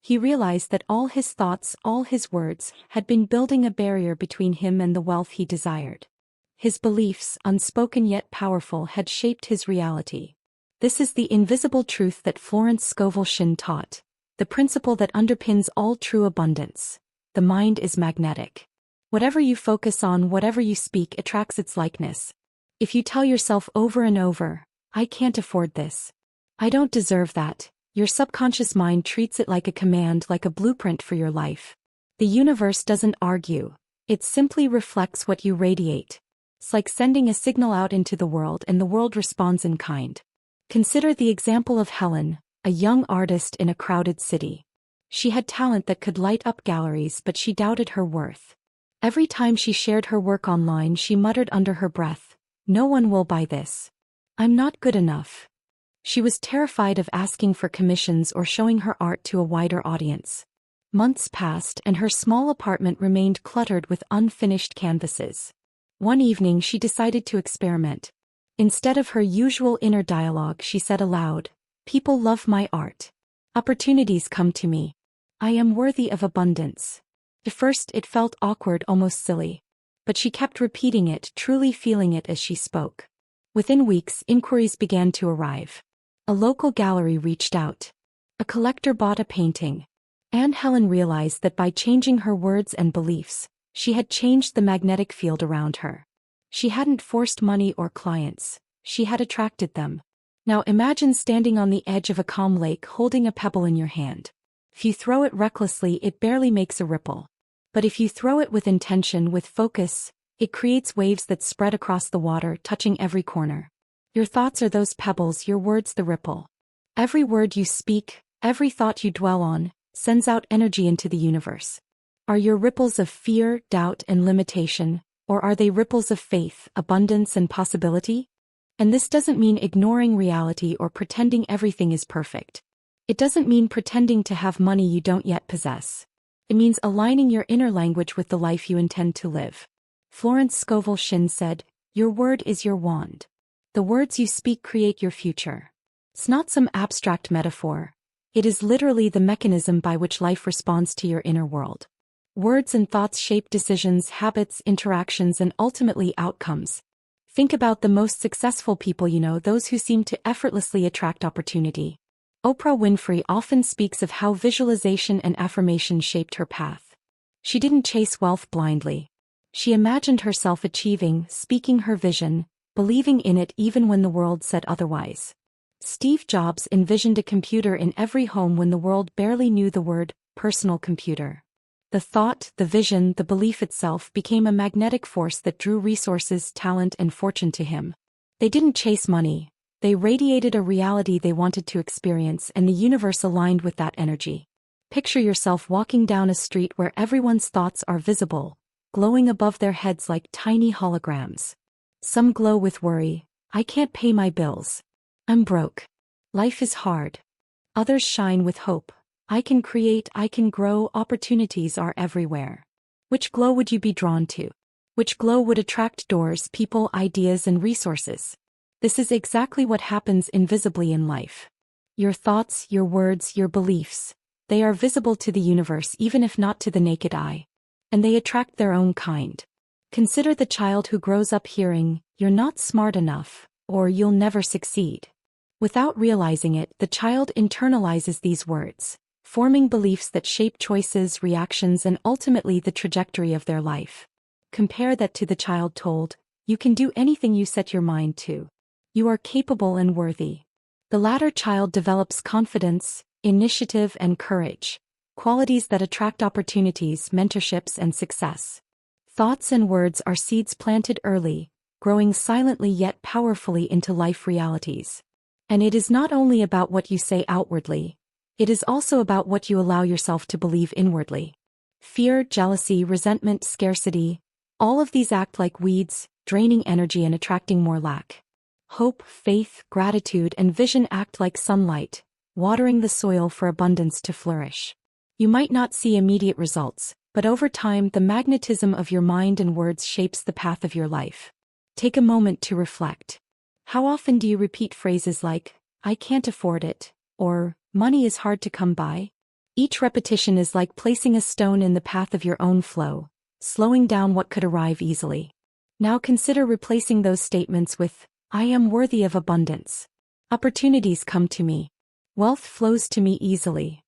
He realized that all his thoughts, all his words, had been building a barrier between him and the wealth he desired. His beliefs, unspoken yet powerful, had shaped his reality. This is the invisible truth that Florence Scovel Shinn taught, the principle that underpins all true abundance. The mind is magnetic. Whatever you focus on, whatever you speak, attracts its likeness. If you tell yourself over and over, "I can't afford this. I don't deserve that," your subconscious mind treats it like a command, like a blueprint for your life. The universe doesn't argue. It simply reflects what you radiate. It's like sending a signal out into the world and the world responds in kind. Consider the example of Helen, a young artist in a crowded city. She had talent that could light up galleries, but she doubted her worth. Every time she shared her work online, she muttered under her breath, "No one will buy this. I'm not good enough." She was terrified of asking for commissions or showing her art to a wider audience. Months passed and her small apartment remained cluttered with unfinished canvases. One evening she decided to experiment. Instead of her usual inner dialogue, she said aloud, "People love my art. Opportunities come to me. I am worthy of abundance." At first it felt awkward, almost silly. But she kept repeating it, truly feeling it as she spoke. Within weeks, inquiries began to arrive. A local gallery reached out. A collector bought a painting. And Helen realized that by changing her words and beliefs, she had changed the magnetic field around her. She hadn't forced money or clients. She had attracted them. Now imagine standing on the edge of a calm lake holding a pebble in your hand. If you throw it recklessly, it barely makes a ripple. But if you throw it with intention, with focus, it creates waves that spread across the water, touching every corner. Your thoughts are those pebbles, your words the ripple. Every word you speak, every thought you dwell on, sends out energy into the universe. Are your ripples of fear, doubt, and limitation, or are they ripples of faith, abundance, and possibility? And this doesn't mean ignoring reality or pretending everything is perfect. It doesn't mean pretending to have money you don't yet possess. It means aligning your inner language with the life you intend to live. Florence Scovel Shinn said, "Your word is your wand. The words you speak create your future." It's not some abstract metaphor. It is literally the mechanism by which life responds to your inner world. Words and thoughts shape decisions, habits, interactions, and ultimately outcomes. Think about the most successful people you know, those who seem to effortlessly attract opportunity. Oprah Winfrey often speaks of how visualization and affirmation shaped her path. She didn't chase wealth blindly. She imagined herself achieving, speaking her vision, believing in it even when the world said otherwise. Steve Jobs envisioned a computer in every home when the world barely knew the word personal computer. The thought, the vision, the belief itself became a magnetic force that drew resources, talent, and fortune to him. They didn't chase money. They radiated a reality they wanted to experience, and the universe aligned with that energy. Picture yourself walking down a street where everyone's thoughts are visible, glowing above their heads like tiny holograms. Some glow with worry. I can't pay my bills. I'm broke. Life is hard. Others shine with hope. I can create, I can grow, opportunities are everywhere. Which glow would you be drawn to? Which glow would attract doors, people, ideas, and resources? This is exactly what happens invisibly in life. Your thoughts, your words, your beliefs, they are visible to the universe even if not to the naked eye. And they attract their own kind. Consider the child who grows up hearing, "You're not smart enough," or "You'll never succeed." Without realizing it, the child internalizes these words, forming beliefs that shape choices, reactions, and ultimately the trajectory of their life. Compare that to the child told, "You can do anything you set your mind to. You are capable and worthy." The latter child develops confidence, initiative, and courage, qualities that attract opportunities, mentorships, and success. Thoughts and words are seeds planted early, growing silently yet powerfully into life realities. And it is not only about what you say outwardly, it is also about what you allow yourself to believe inwardly. Fear, jealousy, resentment, scarcity, all of these act like weeds, draining energy and attracting more lack. Hope, faith, gratitude, and vision act like sunlight, watering the soil for abundance to flourish. You might not see immediate results, but over time the magnetism of your mind and words shapes the path of your life. Take a moment to reflect. How often do you repeat phrases like, "I can't afford it," or "Money is hard to come by"? Each repetition is like placing a stone in the path of your own flow, slowing down what could arrive easily. Now consider replacing those statements with, "I am worthy of abundance. Opportunities come to me. Wealth flows to me easily."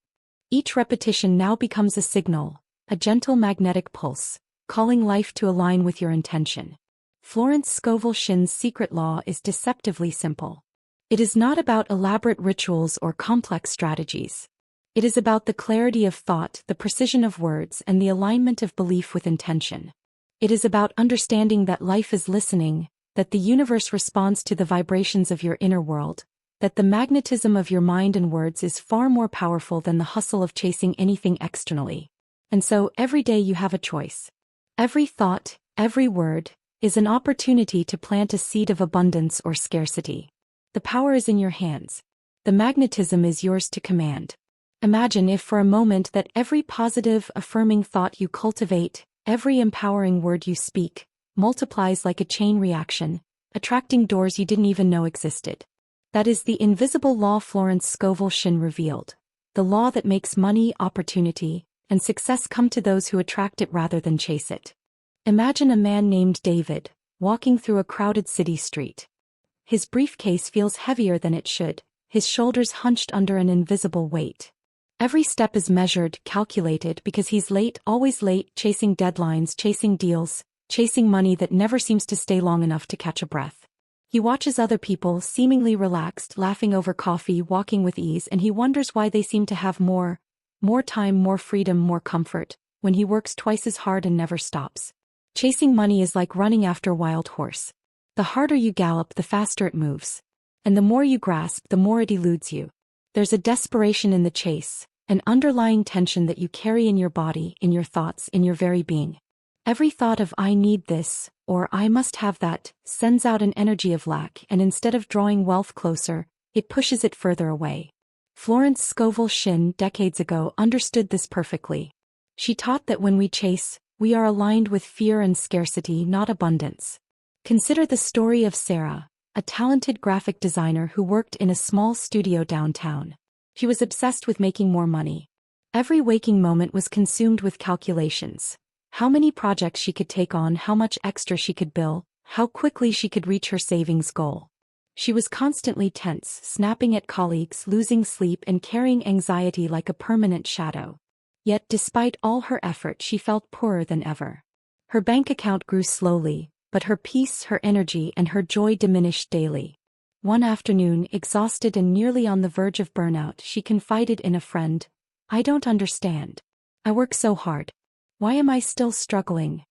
Each repetition now becomes a signal, a gentle magnetic pulse, calling life to align with your intention. Florence Scovel Shinn's secret law is deceptively simple. It is not about elaborate rituals or complex strategies. It is about the clarity of thought, the precision of words, and the alignment of belief with intention. It is about understanding that life is listening, that the universe responds to the vibrations of your inner world, that the magnetism of your mind and words is far more powerful than the hustle of chasing anything externally. And so, every day you have a choice. Every thought, every word, is an opportunity to plant a seed of abundance or scarcity. The power is in your hands. The magnetism is yours to command. Imagine if for a moment that every positive, affirming thought you cultivate, every empowering word you speak, multiplies like a chain reaction, attracting doors you didn't even know existed. That is the invisible law Florence Scovel Shinn revealed. The law that makes money, opportunity, and success come to those who attract it rather than chase it. Imagine a man named David, walking through a crowded city street. His briefcase feels heavier than it should, his shoulders hunched under an invisible weight. Every step is measured, calculated, because he's late, always late, chasing deadlines, chasing deals, chasing money that never seems to stay long enough to catch a breath. He watches other people, seemingly relaxed, laughing over coffee, walking with ease, and he wonders why they seem to have more time, more freedom, more comfort, when he works twice as hard and never stops. Chasing money is like running after a wild horse. The harder you gallop, the faster it moves. And the more you grasp, the more it eludes you. There's a desperation in the chase, an underlying tension that you carry in your body, in your thoughts, in your very being. Every thought of "I need this," or "I must have that," sends out an energy of lack, and instead of drawing wealth closer, it pushes it further away. Florence Scovel Shinn, decades ago, understood this perfectly. She taught that when we chase, we are aligned with fear and scarcity, not abundance. Consider the story of Sarah, a talented graphic designer who worked in a small studio downtown. She was obsessed with making more money. Every waking moment was consumed with calculations. How many projects she could take on, how much extra she could bill, how quickly she could reach her savings goal. She was constantly tense, snapping at colleagues, losing sleep, and carrying anxiety like a permanent shadow. Yet despite all her effort, she felt poorer than ever. Her bank account grew slowly, but her peace, her energy, and her joy diminished daily. One afternoon, exhausted and nearly on the verge of burnout, she confided in a friend, "I don't understand. I work so hard. Why am I still struggling?"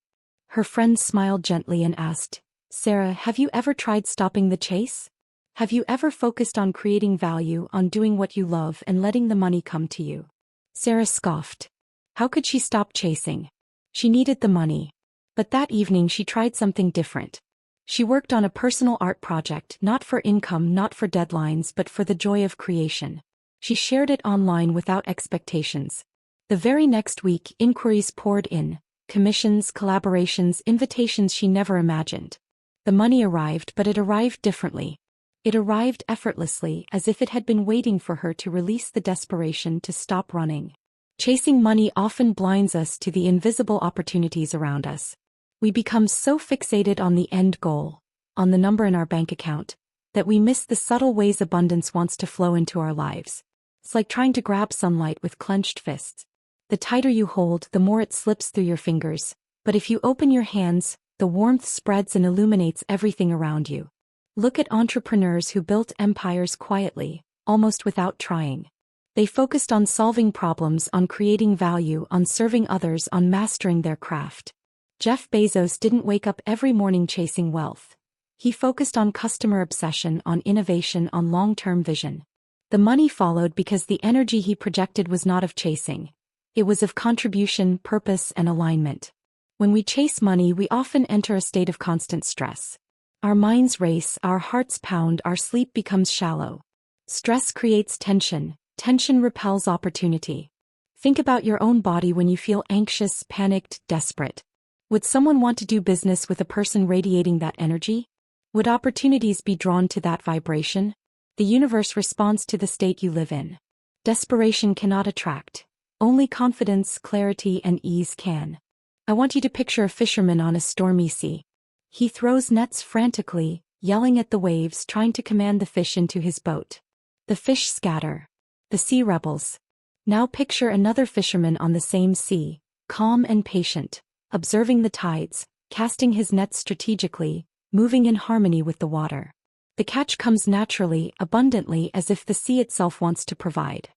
Her friend smiled gently and asked, "Sarah, have you ever tried stopping the chase? Have you ever focused on creating value, on doing what you love and letting the money come to you?" Sarah scoffed. How could she stop chasing? She needed the money. But that evening she tried something different. She worked on a personal art project, not for income, not for deadlines, but for the joy of creation. She shared it online without expectations. The very next week, inquiries poured in, commissions, collaborations, invitations she never imagined. The money arrived, but it arrived differently. It arrived effortlessly, as if it had been waiting for her to release the desperation to stop running. Chasing money often blinds us to the invisible opportunities around us. We become so fixated on the end goal, on the number in our bank account, that we miss the subtle ways abundance wants to flow into our lives. It's like trying to grab sunlight with clenched fists. The tighter you hold, the more it slips through your fingers, but if you open your hands, the warmth spreads and illuminates everything around you. Look at entrepreneurs who built empires quietly, almost without trying. They focused on solving problems, on creating value, on serving others, on mastering their craft. Jeff Bezos didn't wake up every morning chasing wealth. He focused on customer obsession, on innovation, on long-term vision. The money followed because the energy he projected was not of chasing. It was of contribution, purpose, and alignment. When we chase money, we often enter a state of constant stress. Our minds race, our hearts pound, our sleep becomes shallow. Stress creates tension. Tension repels opportunity. Think about your own body when you feel anxious, panicked, desperate. Would someone want to do business with a person radiating that energy? Would opportunities be drawn to that vibration? The universe responds to the state you live in. Desperation cannot attract. Only confidence, clarity, and ease can. I want you to picture a fisherman on a stormy sea. He throws nets frantically, yelling at the waves, trying to command the fish into his boat. The fish scatter. The sea rebels. Now picture another fisherman on the same sea, calm and patient, observing the tides, casting his nets strategically, moving in harmony with the water. The catch comes naturally, abundantly, as if the sea itself wants to provide.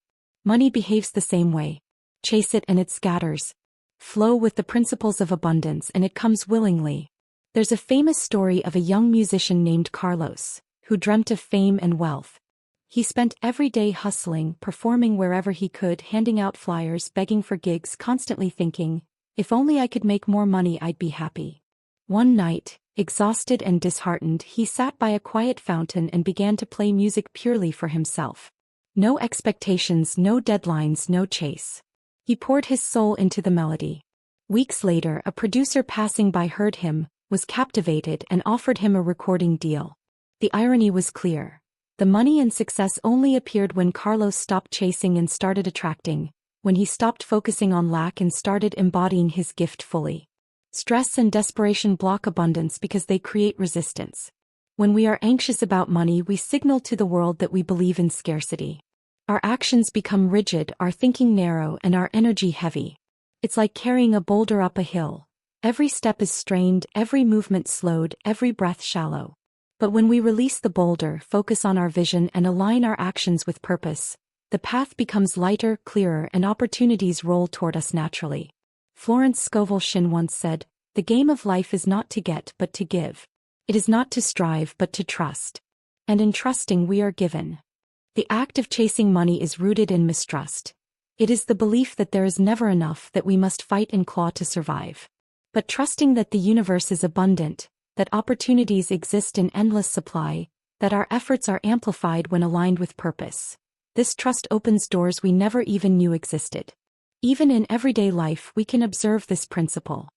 Money behaves the same way. Chase it and it scatters. Flow with the principles of abundance and it comes willingly. There's a famous story of a young musician named Carlos, who dreamt of fame and wealth. He spent every day hustling, performing wherever he could, handing out flyers, begging for gigs, constantly thinking, if only I could make more money, I'd be happy. One night, exhausted and disheartened, he sat by a quiet fountain and began to play music purely for himself. No expectations, no deadlines, no chase. He poured his soul into the melody. Weeks later, a producer passing by heard him, was captivated, and offered him a recording deal. The irony was clear. The money and success only appeared when Carlos stopped chasing and started attracting, when he stopped focusing on lack and started embodying his gift fully. Stress and desperation block abundance because they create resistance. When we are anxious about money, we signal to the world that we believe in scarcity. Our actions become rigid, our thinking narrow, and our energy heavy. It's like carrying a boulder up a hill. Every step is strained, every movement slowed, every breath shallow. But when we release the boulder, focus on our vision, and align our actions with purpose, the path becomes lighter, clearer, and opportunities roll toward us naturally. Florence Scovel Shinn once said, "The game of life is not to get but to give. It is not to strive but to trust. And in trusting we are given." The act of chasing money is rooted in mistrust. It is the belief that there is never enough, that we must fight and claw to survive. But trusting that the universe is abundant, that opportunities exist in endless supply, that our efforts are amplified when aligned with purpose. This trust opens doors we never even knew existed. Even in everyday life we can observe this principle.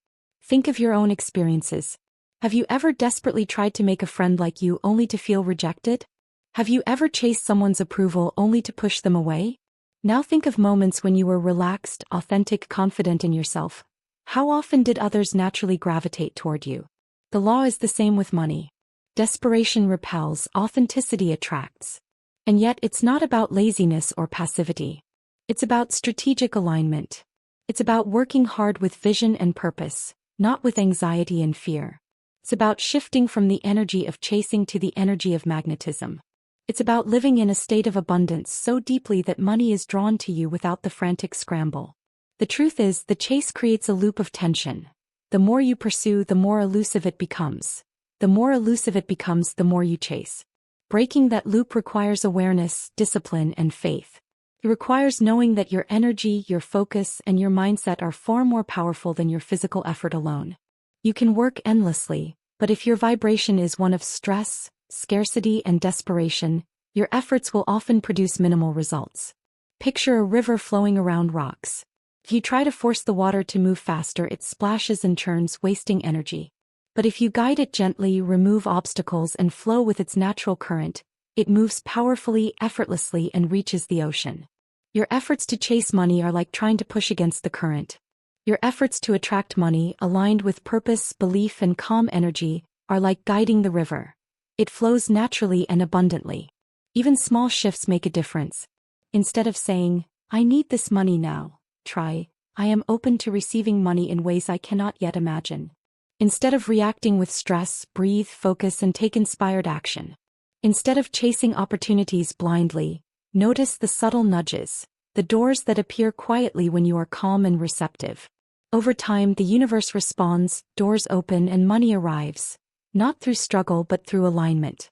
Think of your own experiences. Have you ever desperately tried to make a friend like you only to feel rejected? Have you ever chased someone's approval only to push them away? Now think of moments when you were relaxed, authentic, confident in yourself. How often did others naturally gravitate toward you? The law is the same with money. Desperation repels, authenticity attracts. And yet it's not about laziness or passivity. It's about strategic alignment. It's about working hard with vision and purpose, not with anxiety and fear. It's about shifting from the energy of chasing to the energy of magnetism. It's about living in a state of abundance so deeply that money is drawn to you without the frantic scramble. The truth is, the chase creates a loop of tension. The more you pursue, the more elusive it becomes. The more elusive it becomes, the more you chase. Breaking that loop requires awareness, discipline, and faith. It requires knowing that your energy, your focus, and your mindset are far more powerful than your physical effort alone. You can work endlessly, but if your vibration is one of stress, scarcity, and desperation, your efforts will often produce minimal results. Picture a river flowing around rocks. If you try to force the water to move faster, it splashes and churns, wasting energy. But if you guide it gently, remove obstacles, and flow with its natural current, it moves powerfully, effortlessly, and reaches the ocean. Your efforts to chase money are like trying to push against the current. Your efforts to attract money, aligned with purpose, belief, and calm energy, are like guiding the river. It flows naturally and abundantly. Even small shifts make a difference. Instead of saying, "I need this money now," try, "I am open to receiving money in ways I cannot yet imagine." Instead of reacting with stress, breathe, focus, and take inspired action. Instead of chasing opportunities blindly, notice the subtle nudges, the doors that appear quietly when you are calm and receptive. Over time, the universe responds, doors open, and money arrives, not through struggle but through alignment.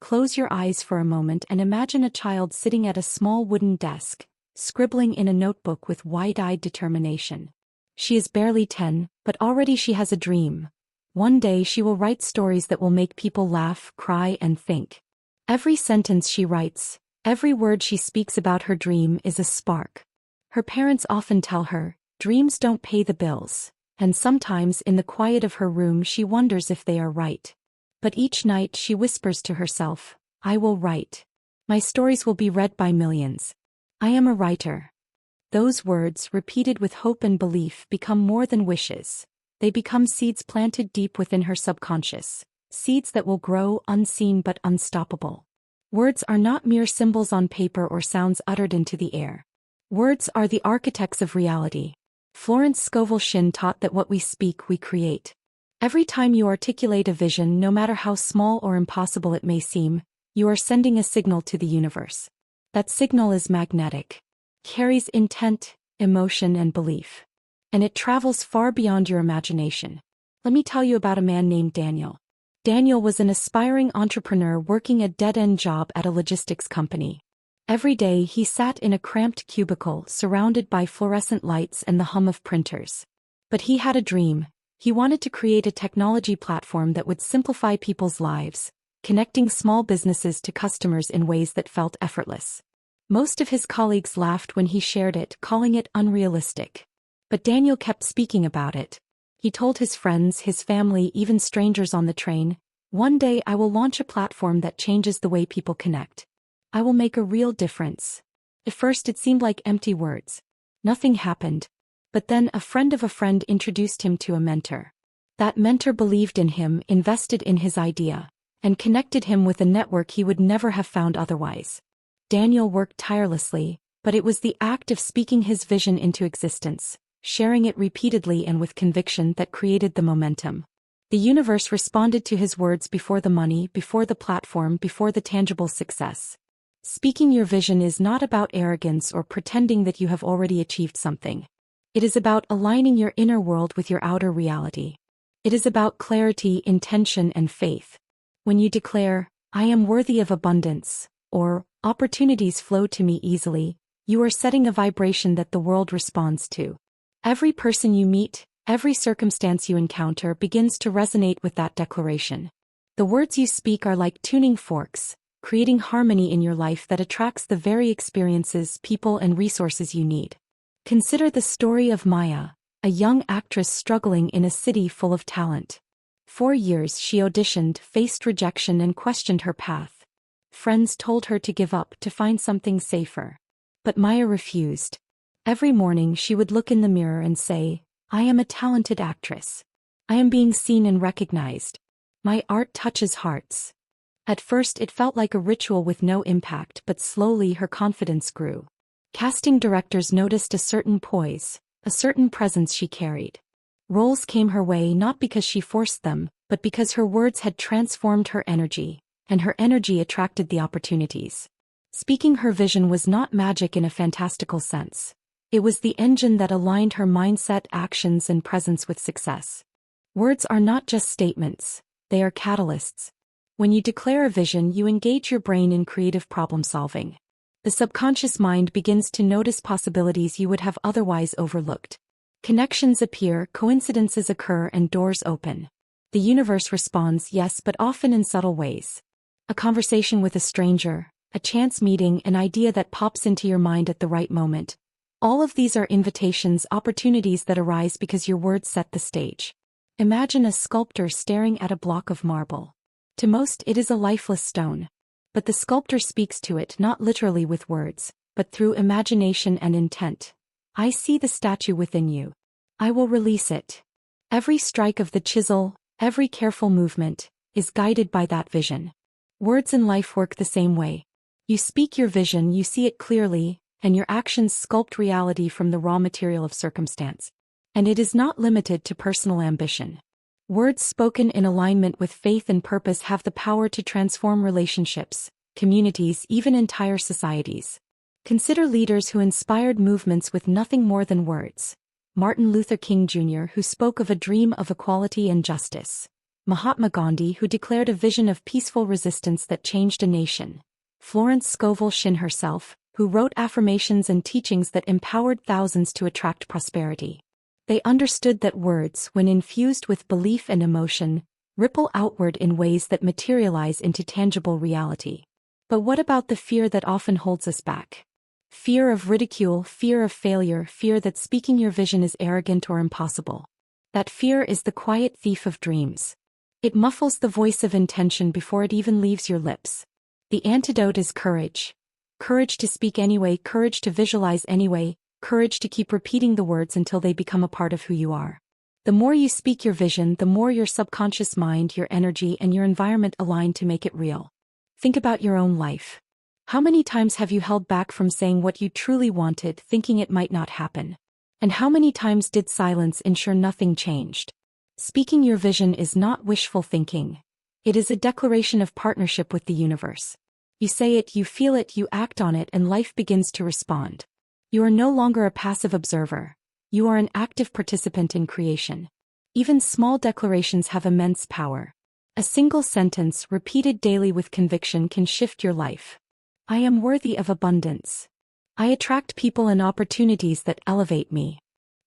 Close your eyes for a moment and imagine a child sitting at a small wooden desk, scribbling in a notebook with wide-eyed determination. She is barely 10, but already she has a dream. One day she will write stories that will make people laugh, cry, and think. Every sentence she writes, every word she speaks about her dream is a spark. Her parents often tell her, dreams don't pay the bills, and sometimes in the quiet of her room she wonders if they are right. But each night she whispers to herself, "I will write. My stories will be read by millions. I am a writer." Those words, repeated with hope and belief, become more than wishes. They become seeds planted deep within her subconscious, seeds that will grow unseen but unstoppable. Words are not mere symbols on paper or sounds uttered into the air. Words are the architects of reality. Florence Scovel Shinn taught that what we speak, we create. Every time you articulate a vision, no matter how small or impossible it may seem, you are sending a signal to the universe. That signal is magnetic, carries intent, emotion, and belief. And it travels far beyond your imagination. Let me tell you about a man named Daniel. Daniel was an aspiring entrepreneur working a dead-end job at a logistics company. Every day he sat in a cramped cubicle surrounded by fluorescent lights and the hum of printers. But he had a dream. He wanted to create a technology platform that would simplify people's lives, connecting small businesses to customers in ways that felt effortless. Most of his colleagues laughed when he shared it, calling it unrealistic. But Daniel kept speaking about it. He told his friends, his family, even strangers on the train, "One day I will launch a platform that changes the way people connect. I will make a real difference." At first it seemed like empty words. Nothing happened. But then a friend of a friend introduced him to a mentor. That mentor believed in him, invested in his idea, and connected him with a network he would never have found otherwise. Daniel worked tirelessly, but it was the act of speaking his vision into existence, sharing it repeatedly and with conviction, that created the momentum. The universe responded to his words before the money, before the platform, before the tangible success. Speaking your vision is not about arrogance or pretending that you have already achieved something. It is about aligning your inner world with your outer reality. It is about clarity, intention, and faith. When you declare, "I am worthy of abundance," or "opportunities flow to me easily," you are setting a vibration that the world responds to. Every person you meet, every circumstance you encounter begins to resonate with that declaration. The words you speak are like tuning forks, creating harmony in your life that attracts the very experiences, people, and resources you need. Consider the story of Maya, a young actress struggling in a city full of talent. For years she auditioned, faced rejection, and questioned her path. Friends told her to give up, to find something safer. But Maya refused. Every morning she would look in the mirror and say, "I am a talented actress. I am being seen and recognized. My art touches hearts." At first it felt like a ritual with no impact, but slowly her confidence grew. Casting directors noticed a certain poise, a certain presence she carried. Roles came her way not because she forced them, but because her words had transformed her energy, and her energy attracted the opportunities. Speaking her vision was not magic in a fantastical sense. It was the engine that aligned her mindset, actions, and presence with success. Words are not just statements, they are catalysts. When you declare a vision, you engage your brain in creative problem solving. The subconscious mind begins to notice possibilities you would have otherwise overlooked. Connections appear, coincidences occur, and doors open. The universe responds, yes, but often in subtle ways. A conversation with a stranger, a chance meeting, an idea that pops into your mind at the right moment. All of these are invitations, opportunities that arise because your words set the stage. Imagine a sculptor staring at a block of marble. To most, it is a lifeless stone. But the sculptor speaks to it not literally with words, but through imagination and intent. I see the statue within you. I will release it. Every strike of the chisel, every careful movement, is guided by that vision. Words in life work the same way. You speak your vision, you see it clearly, and your actions sculpt reality from the raw material of circumstance. And it is not limited to personal ambition. Words spoken in alignment with faith and purpose have the power to transform relationships, communities, even entire societies. Consider leaders who inspired movements with nothing more than words. Martin Luther King Jr., who spoke of a dream of equality and justice. Mahatma Gandhi, who declared a vision of peaceful resistance that changed a nation. Florence Scovel Shinn herself, who wrote affirmations and teachings that empowered thousands to attract prosperity. They understood that words, when infused with belief and emotion, ripple outward in ways that materialize into tangible reality. But what about the fear that often holds us back? Fear of ridicule, fear of failure, fear that speaking your vision is arrogant or impossible. That fear is the quiet thief of dreams. It muffles the voice of intention before it even leaves your lips. The antidote is courage. Courage to speak anyway, courage to visualize anyway, courage to keep repeating the words until they become a part of who you are. The more you speak your vision, the more your subconscious mind, your energy, and your environment align to make it real. Think about your own life. How many times have you held back from saying what you truly wanted, thinking it might not happen? And how many times did silence ensure nothing changed? Speaking your vision is not wishful thinking. It is a declaration of partnership with the universe. You say it, you feel it, you act on it, and life begins to respond. You are no longer a passive observer. You are an active participant in creation. Even small declarations have immense power. A single sentence, repeated daily with conviction, can shift your life. I am worthy of abundance. I attract people and opportunities that elevate me.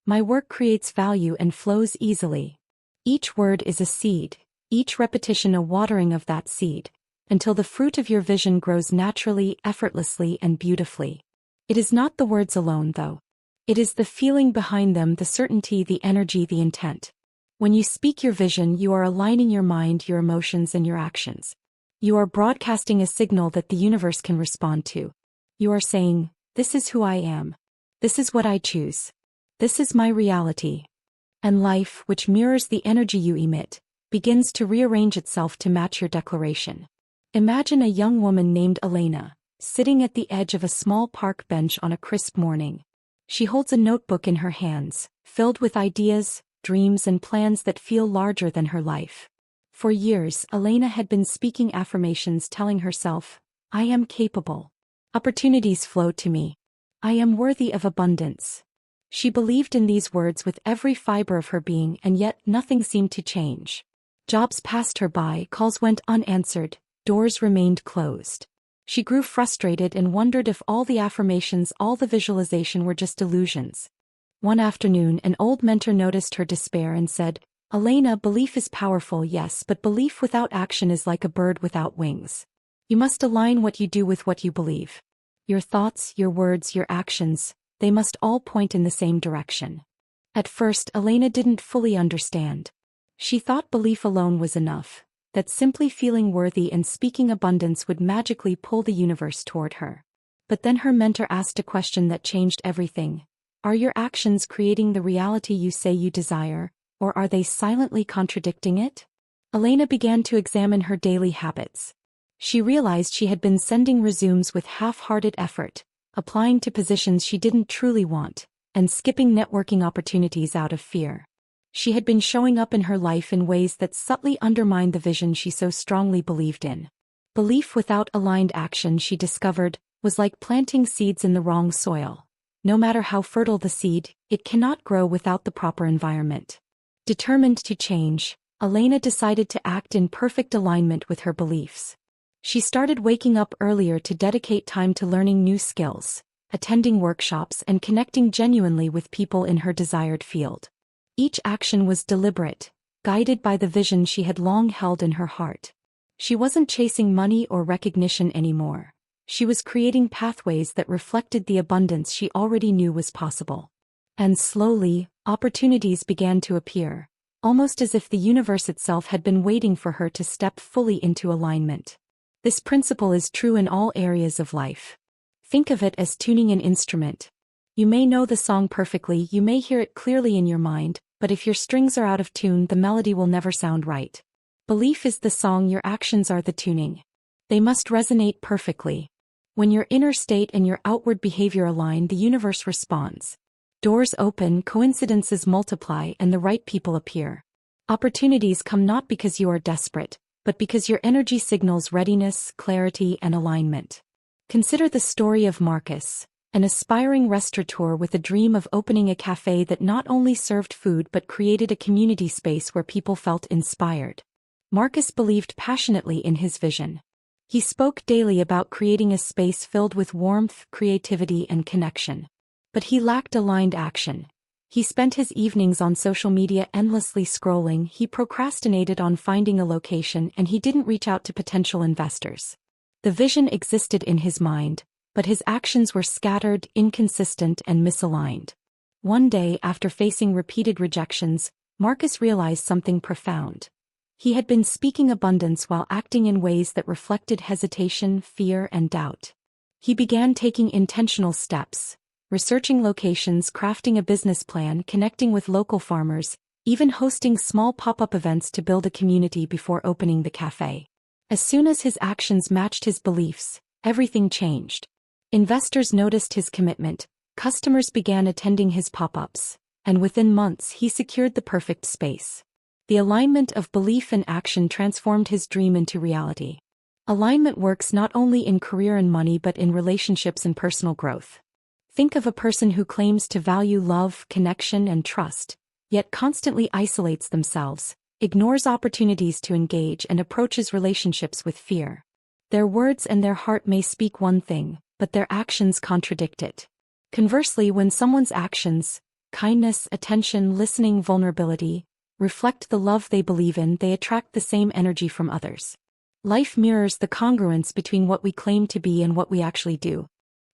My work creates value and flows easily. Each word is a seed, each repetition a watering of that seed, until the fruit of your vision grows naturally, effortlessly, and beautifully. It is not the words alone, though. It is the feeling behind them, the certainty, the energy, the intent. When you speak your vision, you are aligning your mind, your emotions, and your actions. You are broadcasting a signal that the universe can respond to. You are saying, this is who I am. This is what I choose. This is my reality. And life, which mirrors the energy you emit, begins to rearrange itself to match your declaration. Imagine a young woman named Elena, sitting at the edge of a small park bench on a crisp morning. She holds a notebook in her hands, filled with ideas, dreams, and plans that feel larger than her life. For years, Elena had been speaking affirmations, telling herself, I am capable. Opportunities flow to me. I am worthy of abundance. She believed in these words with every fiber of her being, and yet nothing seemed to change. Jobs passed her by, calls went unanswered, doors remained closed. She grew frustrated and wondered if all the affirmations, all the visualization were just illusions. One afternoon, an old mentor noticed her despair and said, Elena, belief is powerful, yes, but belief without action is like a bird without wings. You must align what you do with what you believe. Your thoughts, your words, your actions, they must all point in the same direction. At first, Elena didn't fully understand. She thought belief alone was enough, that simply feeling worthy and speaking abundance would magically pull the universe toward her. But then her mentor asked a question that changed everything. Are your actions creating the reality you say you desire, or are they silently contradicting it? Elena began to examine her daily habits. She realized she had been sending resumes with half-hearted effort, applying to positions she didn't truly want, and skipping networking opportunities out of fear. She had been showing up in her life in ways that subtly undermined the vision she so strongly believed in. Belief without aligned action, she discovered, was like planting seeds in the wrong soil. No matter how fertile the seed, it cannot grow without the proper environment. Determined to change, Elena decided to act in perfect alignment with her beliefs. She started waking up earlier to dedicate time to learning new skills, attending workshops, and connecting genuinely with people in her desired field. Each action was deliberate, guided by the vision she had long held in her heart. She wasn't chasing money or recognition anymore. She was creating pathways that reflected the abundance she already knew was possible. And slowly, opportunities began to appear, almost as if the universe itself had been waiting for her to step fully into alignment. This principle is true in all areas of life. Think of it as tuning an instrument. You may know the song perfectly, you may hear it clearly in your mind, but if your strings are out of tune, the melody will never sound right. Belief is the song, your actions are the tuning. They must resonate perfectly. When your inner state and your outward behavior align, the universe responds. Doors open, coincidences multiply, and the right people appear. Opportunities come not because you are desperate, but because your energy signals readiness, clarity, and alignment. Consider the story of Marcus, an aspiring restaurateur with a dream of opening a cafe that not only served food but created a community space where people felt inspired. Marcus believed passionately in his vision. He spoke daily about creating a space filled with warmth, creativity, and connection. But he lacked aligned action. He spent his evenings on social media endlessly scrolling, he procrastinated on finding a location, and he didn't reach out to potential investors. The vision existed in his mind, but his actions were scattered, inconsistent, and misaligned. One day, after facing repeated rejections, Marcus realized something profound. He had been speaking abundance while acting in ways that reflected hesitation, fear, and doubt. He began taking intentional steps, researching locations, crafting a business plan, connecting with local farmers, even hosting small pop-up events to build a community before opening the cafe. As soon as his actions matched his beliefs, everything changed. Investors noticed his commitment, customers began attending his pop-ups, and within months he secured the perfect space. The alignment of belief and action transformed his dream into reality. Alignment works not only in career and money but in relationships and personal growth. Think of a person who claims to value love, connection, and trust, yet constantly isolates themselves, ignores opportunities to engage, and approaches relationships with fear. Their words and their heart may speak one thing, but their actions contradict it. Conversely, when someone's actions, kindness, attention, listening, vulnerability, reflect the love they believe in, they attract the same energy from others. Life mirrors the congruence between what we claim to be and what we actually do.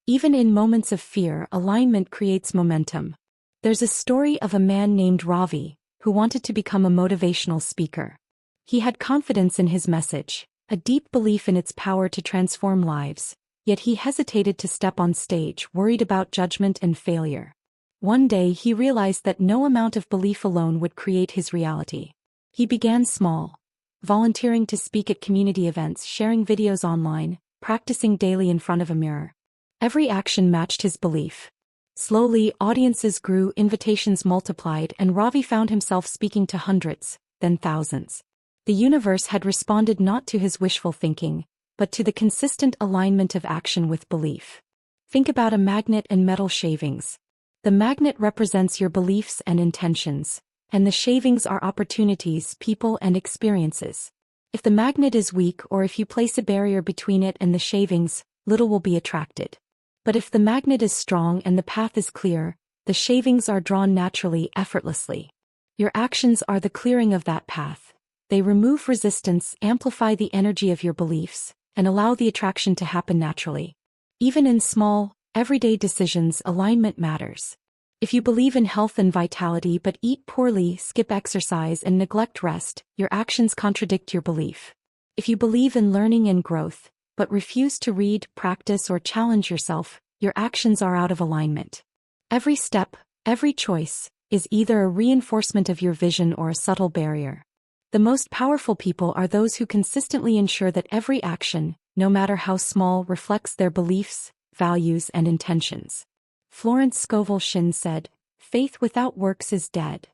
Even in moments of fear, alignment creates momentum. There's a story of a man named Ravi, who wanted to become a motivational speaker. He had confidence in his message, a deep belief in its power to transform lives, yet he hesitated to step on stage, worried about judgment and failure. One day he realized that no amount of belief alone would create his reality. He began small, volunteering to speak at community events, sharing videos online, practicing daily in front of a mirror. Every action matched his belief. Slowly, audiences grew, invitations multiplied, and Ravi found himself speaking to hundreds, then thousands. The universe had responded not to his wishful thinking, but to the consistent alignment of action with belief. Think about a magnet and metal shavings. The magnet represents your beliefs and intentions, and the shavings are opportunities, people, and experiences. If the magnet is weak, or if you place a barrier between it and the shavings, little will be attracted. But if the magnet is strong and the path is clear, the shavings are drawn naturally, effortlessly. Your actions are the clearing of that path. They remove resistance, amplify the energy of your beliefs, and allow the attraction to happen naturally. Even in small, everyday decisions, alignment matters. If you believe in health and vitality but eat poorly, skip exercise, and neglect rest, your actions contradict your belief. If you believe in learning and growth, but refuse to read, practice, or challenge yourself, your actions are out of alignment. Every step, every choice, is either a reinforcement of your vision or a subtle barrier. The most powerful people are those who consistently ensure that every action, no matter how small, reflects their beliefs, values, and intentions. Florence Scovel Shinn said, "Faith without works is dead."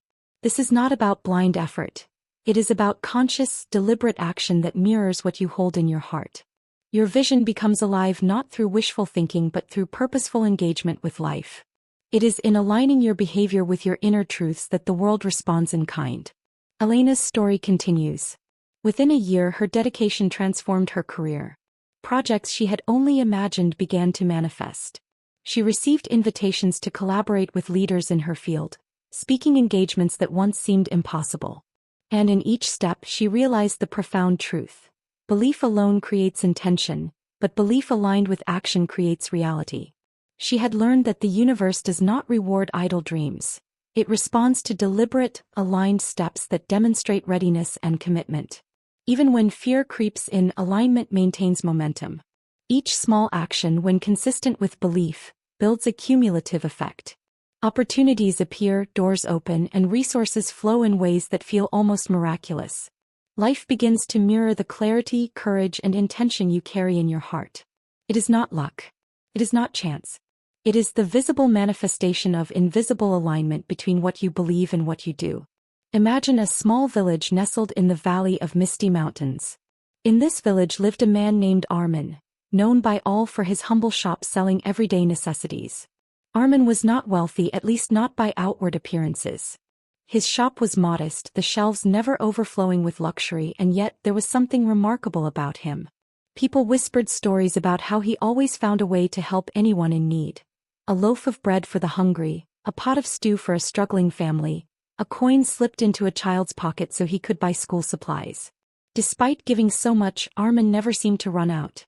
This is not about blind effort. It is about conscious, deliberate action that mirrors what you hold in your heart. Your vision becomes alive not through wishful thinking but through purposeful engagement with life. It is in aligning your behavior with your inner truths that the world responds in kind. Elena's story continues. Within a year, her dedication transformed her career. Projects she had only imagined began to manifest. She received invitations to collaborate with leaders in her field, speaking engagements that once seemed impossible. And in each step she realized the profound truth. Belief alone creates intention, but belief aligned with action creates reality. She had learned that the universe does not reward idle dreams. It responds to deliberate, aligned steps that demonstrate readiness and commitment. Even when fear creeps in, alignment maintains momentum. Each small action, when consistent with belief, builds a cumulative effect. Opportunities appear, doors open, and resources flow in ways that feel almost miraculous. Life begins to mirror the clarity, courage, and intention you carry in your heart. It is not luck. It is not chance. It is the visible manifestation of invisible alignment between what you believe and what you do. Imagine a small village nestled in the valley of misty mountains. In this village lived a man named Armin, known by all for his humble shop selling everyday necessities. Armin was not wealthy, at least not by outward appearances. His shop was modest, the shelves never overflowing with luxury, and yet there was something remarkable about him. People whispered stories about how he always found a way to help anyone in need. A loaf of bread for the hungry, a pot of stew for a struggling family, a coin slipped into a child's pocket so he could buy school supplies. Despite giving so much, Armin never seemed to run out.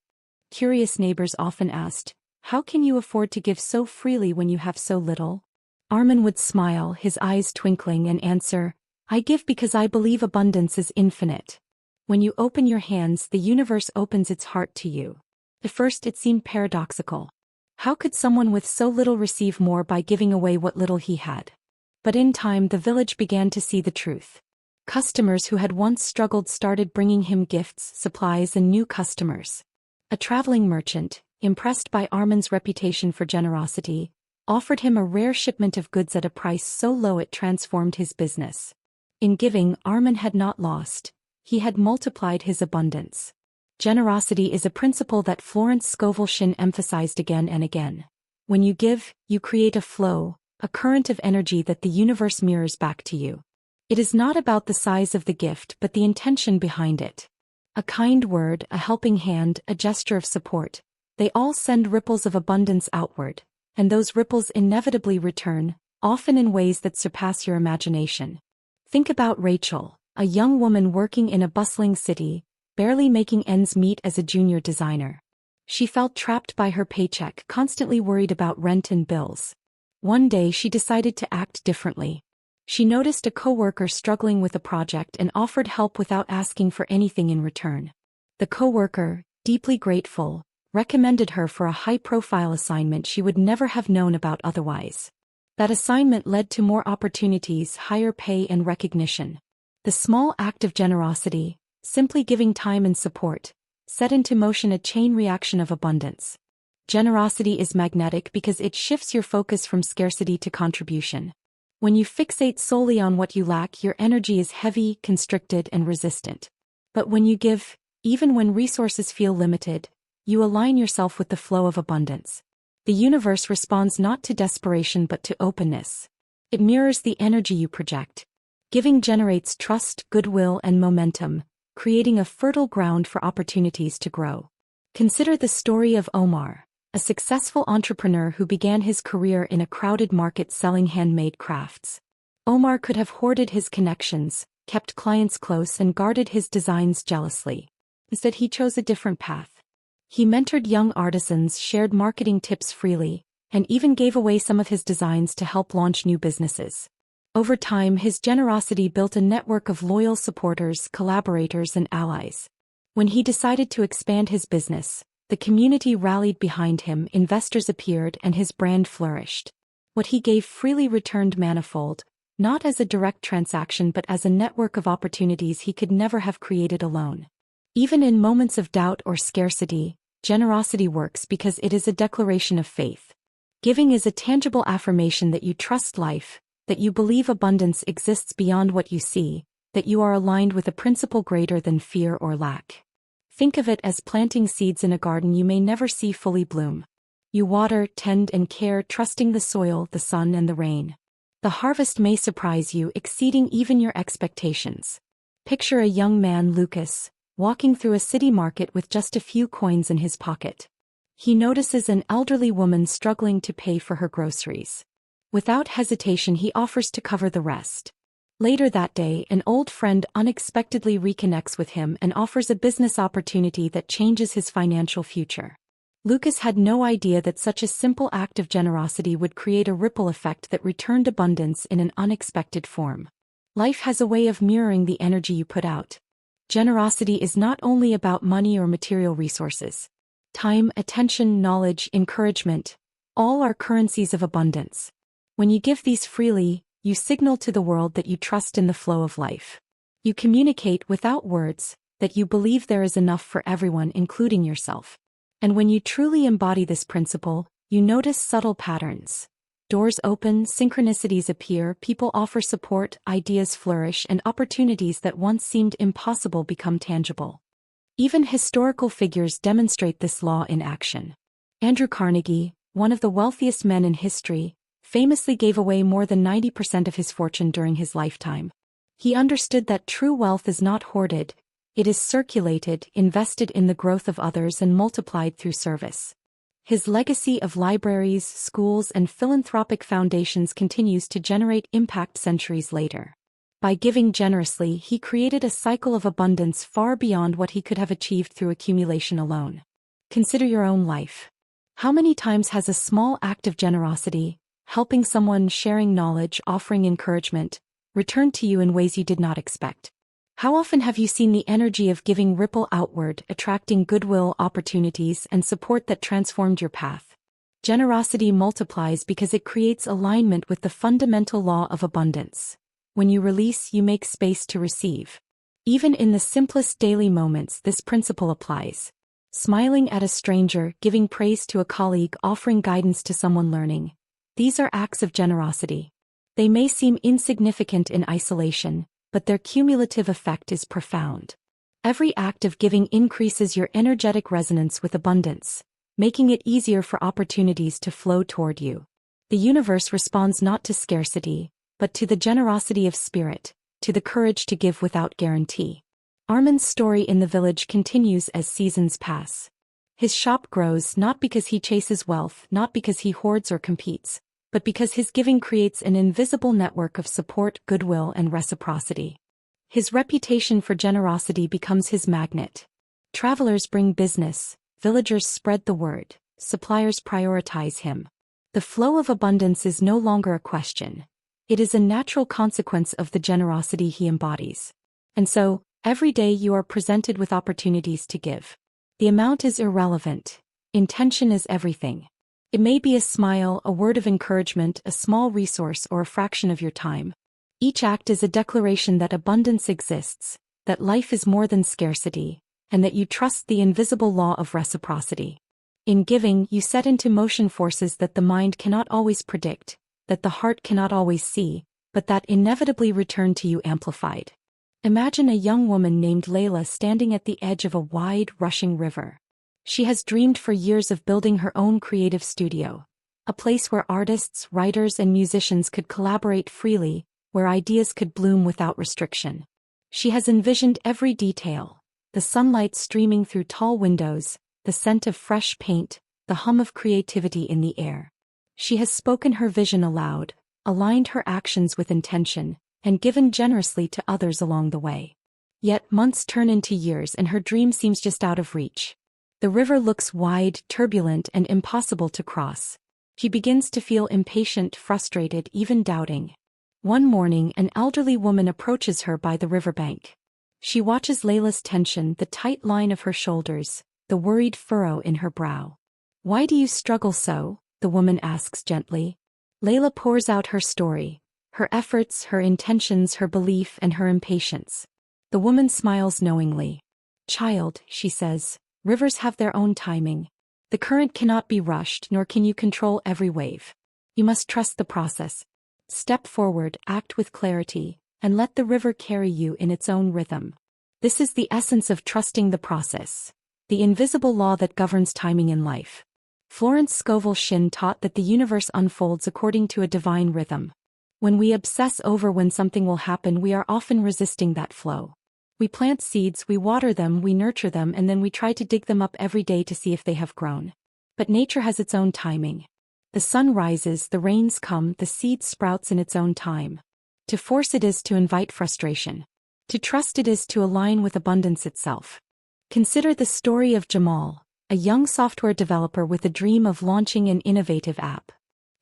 Curious neighbors often asked, "How can you afford to give so freely when you have so little?" Armin would smile, his eyes twinkling, and answer, "I give because I believe abundance is infinite. When you open your hands, the universe opens its heart to you." At first it seemed paradoxical. How could someone with so little receive more by giving away what little he had? But in time the village began to see the truth. Customers who had once struggled started bringing him gifts, supplies, and new customers. A traveling merchant, impressed by Armin's reputation for generosity, offered him a rare shipment of goods at a price so low it transformed his business. In giving, Armin had not lost. He had multiplied his abundance. Generosity is a principle that Florence Scovel Shinn emphasized again and again. When you give, you create a flow, a current of energy that the universe mirrors back to you. It is not about the size of the gift but the intention behind it. A kind word, a helping hand, a gesture of support, they all send ripples of abundance outward, and those ripples inevitably return, often in ways that surpass your imagination. Think about Rachel, a young woman working in a bustling city, barely making ends meet as a junior designer. She felt trapped by her paycheck, constantly worried about rent and bills. One day she decided to act differently. She noticed a coworker struggling with a project and offered help without asking for anything in return. The coworker, deeply grateful, recommended her for a high-profile assignment she would never have known about otherwise. That assignment led to more opportunities, higher pay, and recognition. The small act of generosity, simply giving time and support, set into motion a chain reaction of abundance. Generosity is magnetic because it shifts your focus from scarcity to contribution. When you fixate solely on what you lack, your energy is heavy, constricted, and resistant. But when you give, even when resources feel limited, you align yourself with the flow of abundance. The universe responds not to desperation but to openness. It mirrors the energy you project. Giving generates trust, goodwill, and momentum, creating a fertile ground for opportunities to grow. Consider the story of Omar, a successful entrepreneur who began his career in a crowded market selling handmade crafts. Omar could have hoarded his connections, kept clients close, and guarded his designs jealously. Instead, he chose a different path. He mentored young artisans, shared marketing tips freely, and even gave away some of his designs to help launch new businesses. Over time, his generosity built a network of loyal supporters, collaborators, and allies. When he decided to expand his business, the community rallied behind him, investors appeared, and his brand flourished. What he gave freely returned manifold, not as a direct transaction but as a network of opportunities he could never have created alone. Even in moments of doubt or scarcity, generosity works because it is a declaration of faith. Giving is a tangible affirmation that you trust life, that you believe abundance exists beyond what you see, that you are aligned with a principle greater than fear or lack. Think of it as planting seeds in a garden you may never see fully bloom. You water, tend, and care, trusting the soil, the sun, and the rain. The harvest may surprise you, exceeding even your expectations. Picture a young man, Lucas, walking through a city market with just a few coins in his pocket. He notices an elderly woman struggling to pay for her groceries. Without hesitation, he offers to cover the rest. Later that day, an old friend unexpectedly reconnects with him and offers a business opportunity that changes his financial future. Lucas had no idea that such a simple act of generosity would create a ripple effect that returned abundance in an unexpected form. Life has a way of mirroring the energy you put out. Generosity is not only about money or material resources. Time, attention, knowledge, encouragement, all are currencies of abundance. When you give these freely, you signal to the world that you trust in the flow of life. You communicate without words that you believe there is enough for everyone, including yourself. And when you truly embody this principle, you notice subtle patterns. Doors open, synchronicities appear, people offer support, ideas flourish, and opportunities that once seemed impossible become tangible. Even historical figures demonstrate this law in action. Andrew Carnegie, one of the wealthiest men in history, famously gave away more than 90% of his fortune during his lifetime. He understood that true wealth is not hoarded, it is circulated, invested in the growth of others, and multiplied through service. His legacy of libraries, schools, and philanthropic foundations continues to generate impact centuries later. By giving generously, he created a cycle of abundance far beyond what he could have achieved through accumulation alone. Consider your own life. How many times has a small act of generosity, helping someone, sharing knowledge, offering encouragement, returned to you in ways you did not expect? How often have you seen the energy of giving ripple outward, attracting goodwill, opportunities, and support that transformed your path? Generosity multiplies because it creates alignment with the fundamental law of abundance. When you release, you make space to receive. Even in the simplest daily moments, this principle applies. Smiling at a stranger, giving praise to a colleague, offering guidance to someone learning. These are acts of generosity. They may seem insignificant in isolation, but their cumulative effect is profound. Every act of giving increases your energetic resonance with abundance, making it easier for opportunities to flow toward you. The universe responds not to scarcity, but to the generosity of spirit, to the courage to give without guarantee. Armin's story in the village continues as seasons pass. His shop grows not because he chases wealth, not because he hoards or competes, but because his giving creates an invisible network of support, goodwill, and reciprocity. His reputation for generosity becomes his magnet. Travelers bring business, villagers spread the word, suppliers prioritize him. The flow of abundance is no longer a question. It is a natural consequence of the generosity he embodies. And so, every day you are presented with opportunities to give. The amount is irrelevant. Intention is everything. It may be a smile, a word of encouragement, a small resource, or a fraction of your time. Each act is a declaration that abundance exists, that life is more than scarcity, and that you trust the invisible law of reciprocity. In giving, you set into motion forces that the mind cannot always predict, that the heart cannot always see, but that inevitably return to you amplified. Imagine a young woman named Layla standing at the edge of a wide, rushing river. She has dreamed for years of building her own creative studio, a place where artists, writers, and musicians could collaborate freely, where ideas could bloom without restriction. She has envisioned every detail: the sunlight streaming through tall windows, the scent of fresh paint, the hum of creativity in the air. She has spoken her vision aloud, aligned her actions with intention, and given generously to others along the way. Yet months turn into years and her dream seems just out of reach. The river looks wide, turbulent, and impossible to cross. She begins to feel impatient, frustrated, even doubting. One morning, an elderly woman approaches her by the riverbank. She watches Layla's tension, the tight line of her shoulders, the worried furrow in her brow. "Why do you struggle so?" the woman asks gently. Layla pours out her story, her efforts, her intentions, her belief, and her impatience. The woman smiles knowingly. "Child," she says, "rivers have their own timing. The current cannot be rushed, nor can you control every wave. You must trust the process. Step forward, act with clarity, and let the river carry you in its own rhythm. This is the essence of trusting the process, the invisible law that governs timing in life. Florence Scovel Shinn taught that the universe unfolds according to a divine rhythm. When we obsess over when something will happen, we are often resisting that flow. We plant seeds, we water them, we nurture them, and then we try to dig them up every day to see if they have grown. But nature has its own timing. The sun rises, the rains come, the seed sprouts in its own time. To force it is to invite frustration. To trust it is to align with abundance itself. Consider the story of Jamal, a young software developer with a dream of launching an innovative app.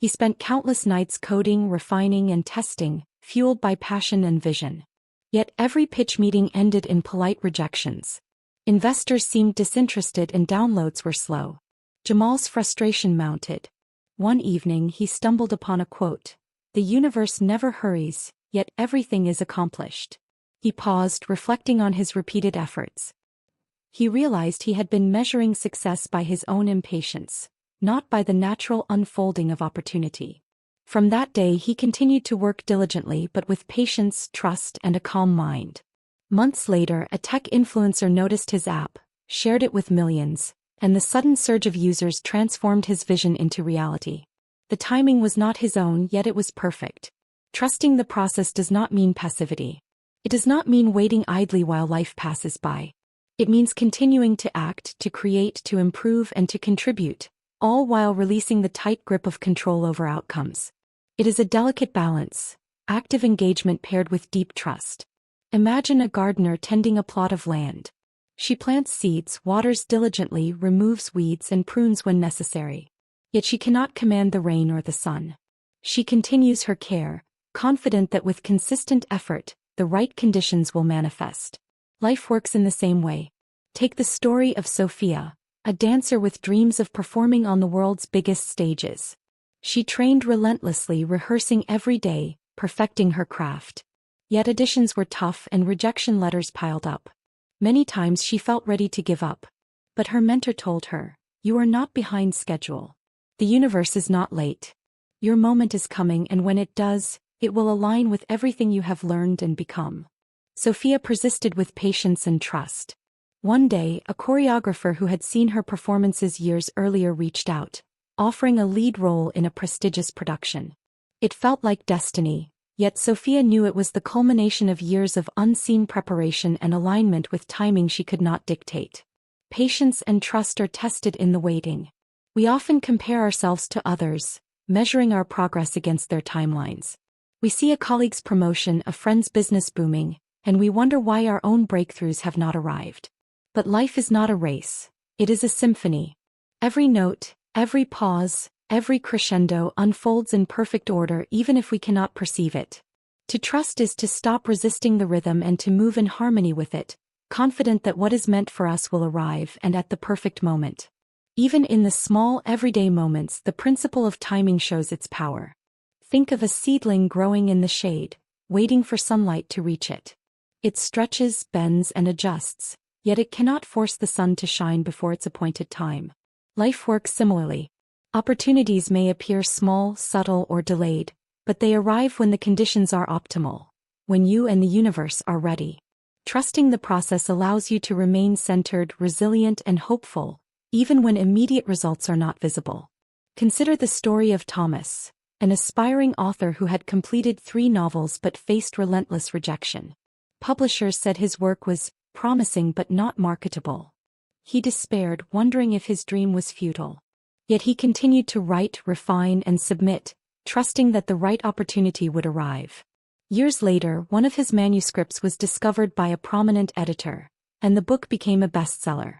He spent countless nights coding, refining, and testing, fueled by passion and vision. Yet every pitch meeting ended in polite rejections. Investors seemed disinterested and downloads were slow. Jamal's frustration mounted. One evening he stumbled upon a quote: "The universe never hurries, yet everything is accomplished." He paused, reflecting on his repeated efforts. He realized he had been measuring success by his own impatience, not by the natural unfolding of opportunity. From that day he continued to work diligently but with patience, trust, and a calm mind. Months later, a tech influencer noticed his app, shared it with millions, and the sudden surge of users transformed his vision into reality. The timing was not his own, yet it was perfect. Trusting the process does not mean passivity. It does not mean waiting idly while life passes by. It means continuing to act, to create, to improve, and to contribute, all while releasing the tight grip of control over outcomes. It is a delicate balance, active engagement paired with deep trust. Imagine a gardener tending a plot of land. She plants seeds, waters diligently, removes weeds, and prunes when necessary. Yet she cannot command the rain or the sun. She continues her care, confident that with consistent effort, the right conditions will manifest. Life works in the same way. Take the story of Sophia, a dancer with dreams of performing on the world's biggest stages. She trained relentlessly, rehearsing every day, perfecting her craft. Yet auditions were tough and rejection letters piled up. Many times she felt ready to give up. But her mentor told her, "You are not behind schedule. The universe is not late. Your moment is coming, and when it does, it will align with everything you have learned and become." Sophia persisted with patience and trust. One day, a choreographer who had seen her performances years earlier reached out, offering a lead role in a prestigious production. It felt like destiny, yet Sophia knew it was the culmination of years of unseen preparation and alignment with timing she could not dictate. Patience and trust are tested in the waiting. We often compare ourselves to others, measuring our progress against their timelines. We see a colleague's promotion, a friend's business booming, and we wonder why our own breakthroughs have not arrived. But life is not a race, it is a symphony. Every note, every pause, every crescendo unfolds in perfect order even if we cannot perceive it. To trust is to stop resisting the rhythm and to move in harmony with it, confident that what is meant for us will arrive and at the perfect moment. Even in the small, everyday moments, the principle of timing shows its power. Think of a seedling growing in the shade, waiting for sunlight to reach it. It stretches, bends, and adjusts, yet it cannot force the sun to shine before its appointed time. Life works similarly. Opportunities may appear small, subtle, or delayed, but they arrive when the conditions are optimal, when you and the universe are ready. Trusting the process allows you to remain centered, resilient, and hopeful, even when immediate results are not visible. Consider the story of Thomas, an aspiring author who had completed 3 novels but faced relentless rejection. Publishers said his work was promising but not marketable. He despaired, wondering if his dream was futile. Yet he continued to write, refine, and submit, trusting that the right opportunity would arrive. Years later, one of his manuscripts was discovered by a prominent editor, and the book became a bestseller.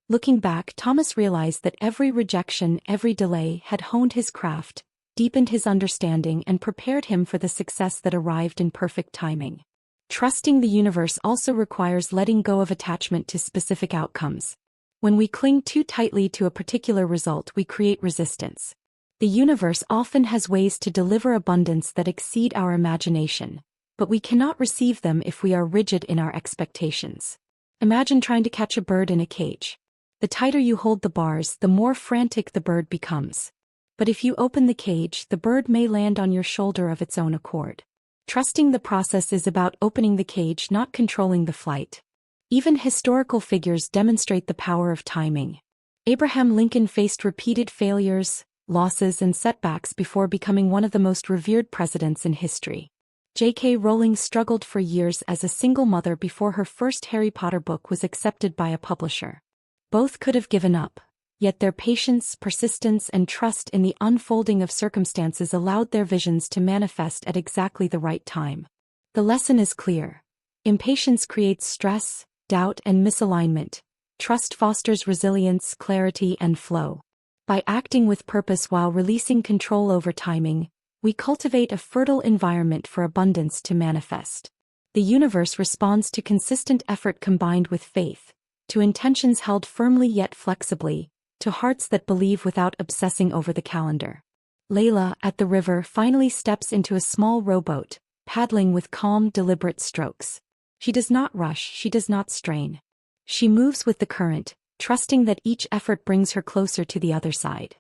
Looking back, Thomas realized that every rejection, every delay had honed his craft, deepened his understanding, and prepared him for the success that arrived in perfect timing. Trusting the universe also requires letting go of attachment to specific outcomes. When we cling too tightly to a particular result, we create resistance. The universe often has ways to deliver abundance that exceed our imagination, but we cannot receive them if we are rigid in our expectations. Imagine trying to catch a bird in a cage. The tighter you hold the bars, the more frantic the bird becomes. But if you open the cage, the bird may land on your shoulder of its own accord. Trusting the process is about opening the cage, not controlling the flight. Even historical figures demonstrate the power of timing. Abraham Lincoln faced repeated failures, losses, and setbacks before becoming one of the most revered presidents in history. J.K. Rowling struggled for years as a single mother before her first Harry Potter book was accepted by a publisher. Both could have given up, yet their patience, persistence, and trust in the unfolding of circumstances allowed their visions to manifest at exactly the right time. The lesson is clear. Impatience creates stress, doubt, and misalignment. Trust fosters resilience, clarity, and flow. By acting with purpose while releasing control over timing, we cultivate a fertile environment for abundance to manifest. The universe responds to consistent effort combined with faith, to intentions held firmly yet flexibly, to hearts that believe without obsessing over the calendar. Layla, at the river, finally steps into a small rowboat, paddling with calm, deliberate strokes. She does not rush, she does not strain. She moves with the current, trusting that each effort brings her closer to the other side.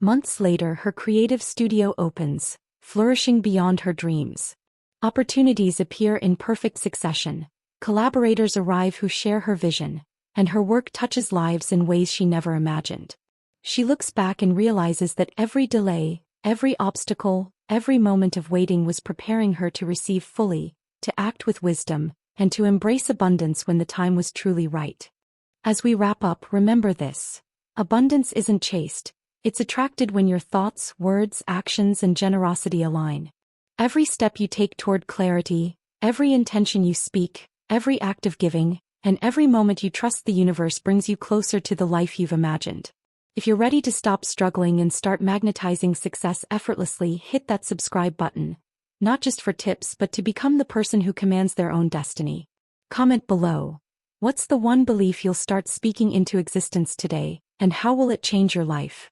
Months later, her creative studio opens, flourishing beyond her dreams. Opportunities appear in perfect succession, collaborators arrive who share her vision, and her work touches lives in ways she never imagined. She looks back and realizes that every delay, every obstacle, every moment of waiting was preparing her to receive fully, to act with wisdom, and to embrace abundance when the time was truly right. As we wrap up, remember this: abundance isn't chased, it's attracted when your thoughts, words, actions, and generosity align. Every step you take toward clarity, every intention you speak, every act of giving, and every moment you trust the universe brings you closer to the life you've imagined. If you're ready to stop struggling and start magnetizing success effortlessly, hit that subscribe button, not just for tips but to become the person who commands their own destiny. Comment below. What's the one belief you'll start speaking into existence today, and how will it change your life?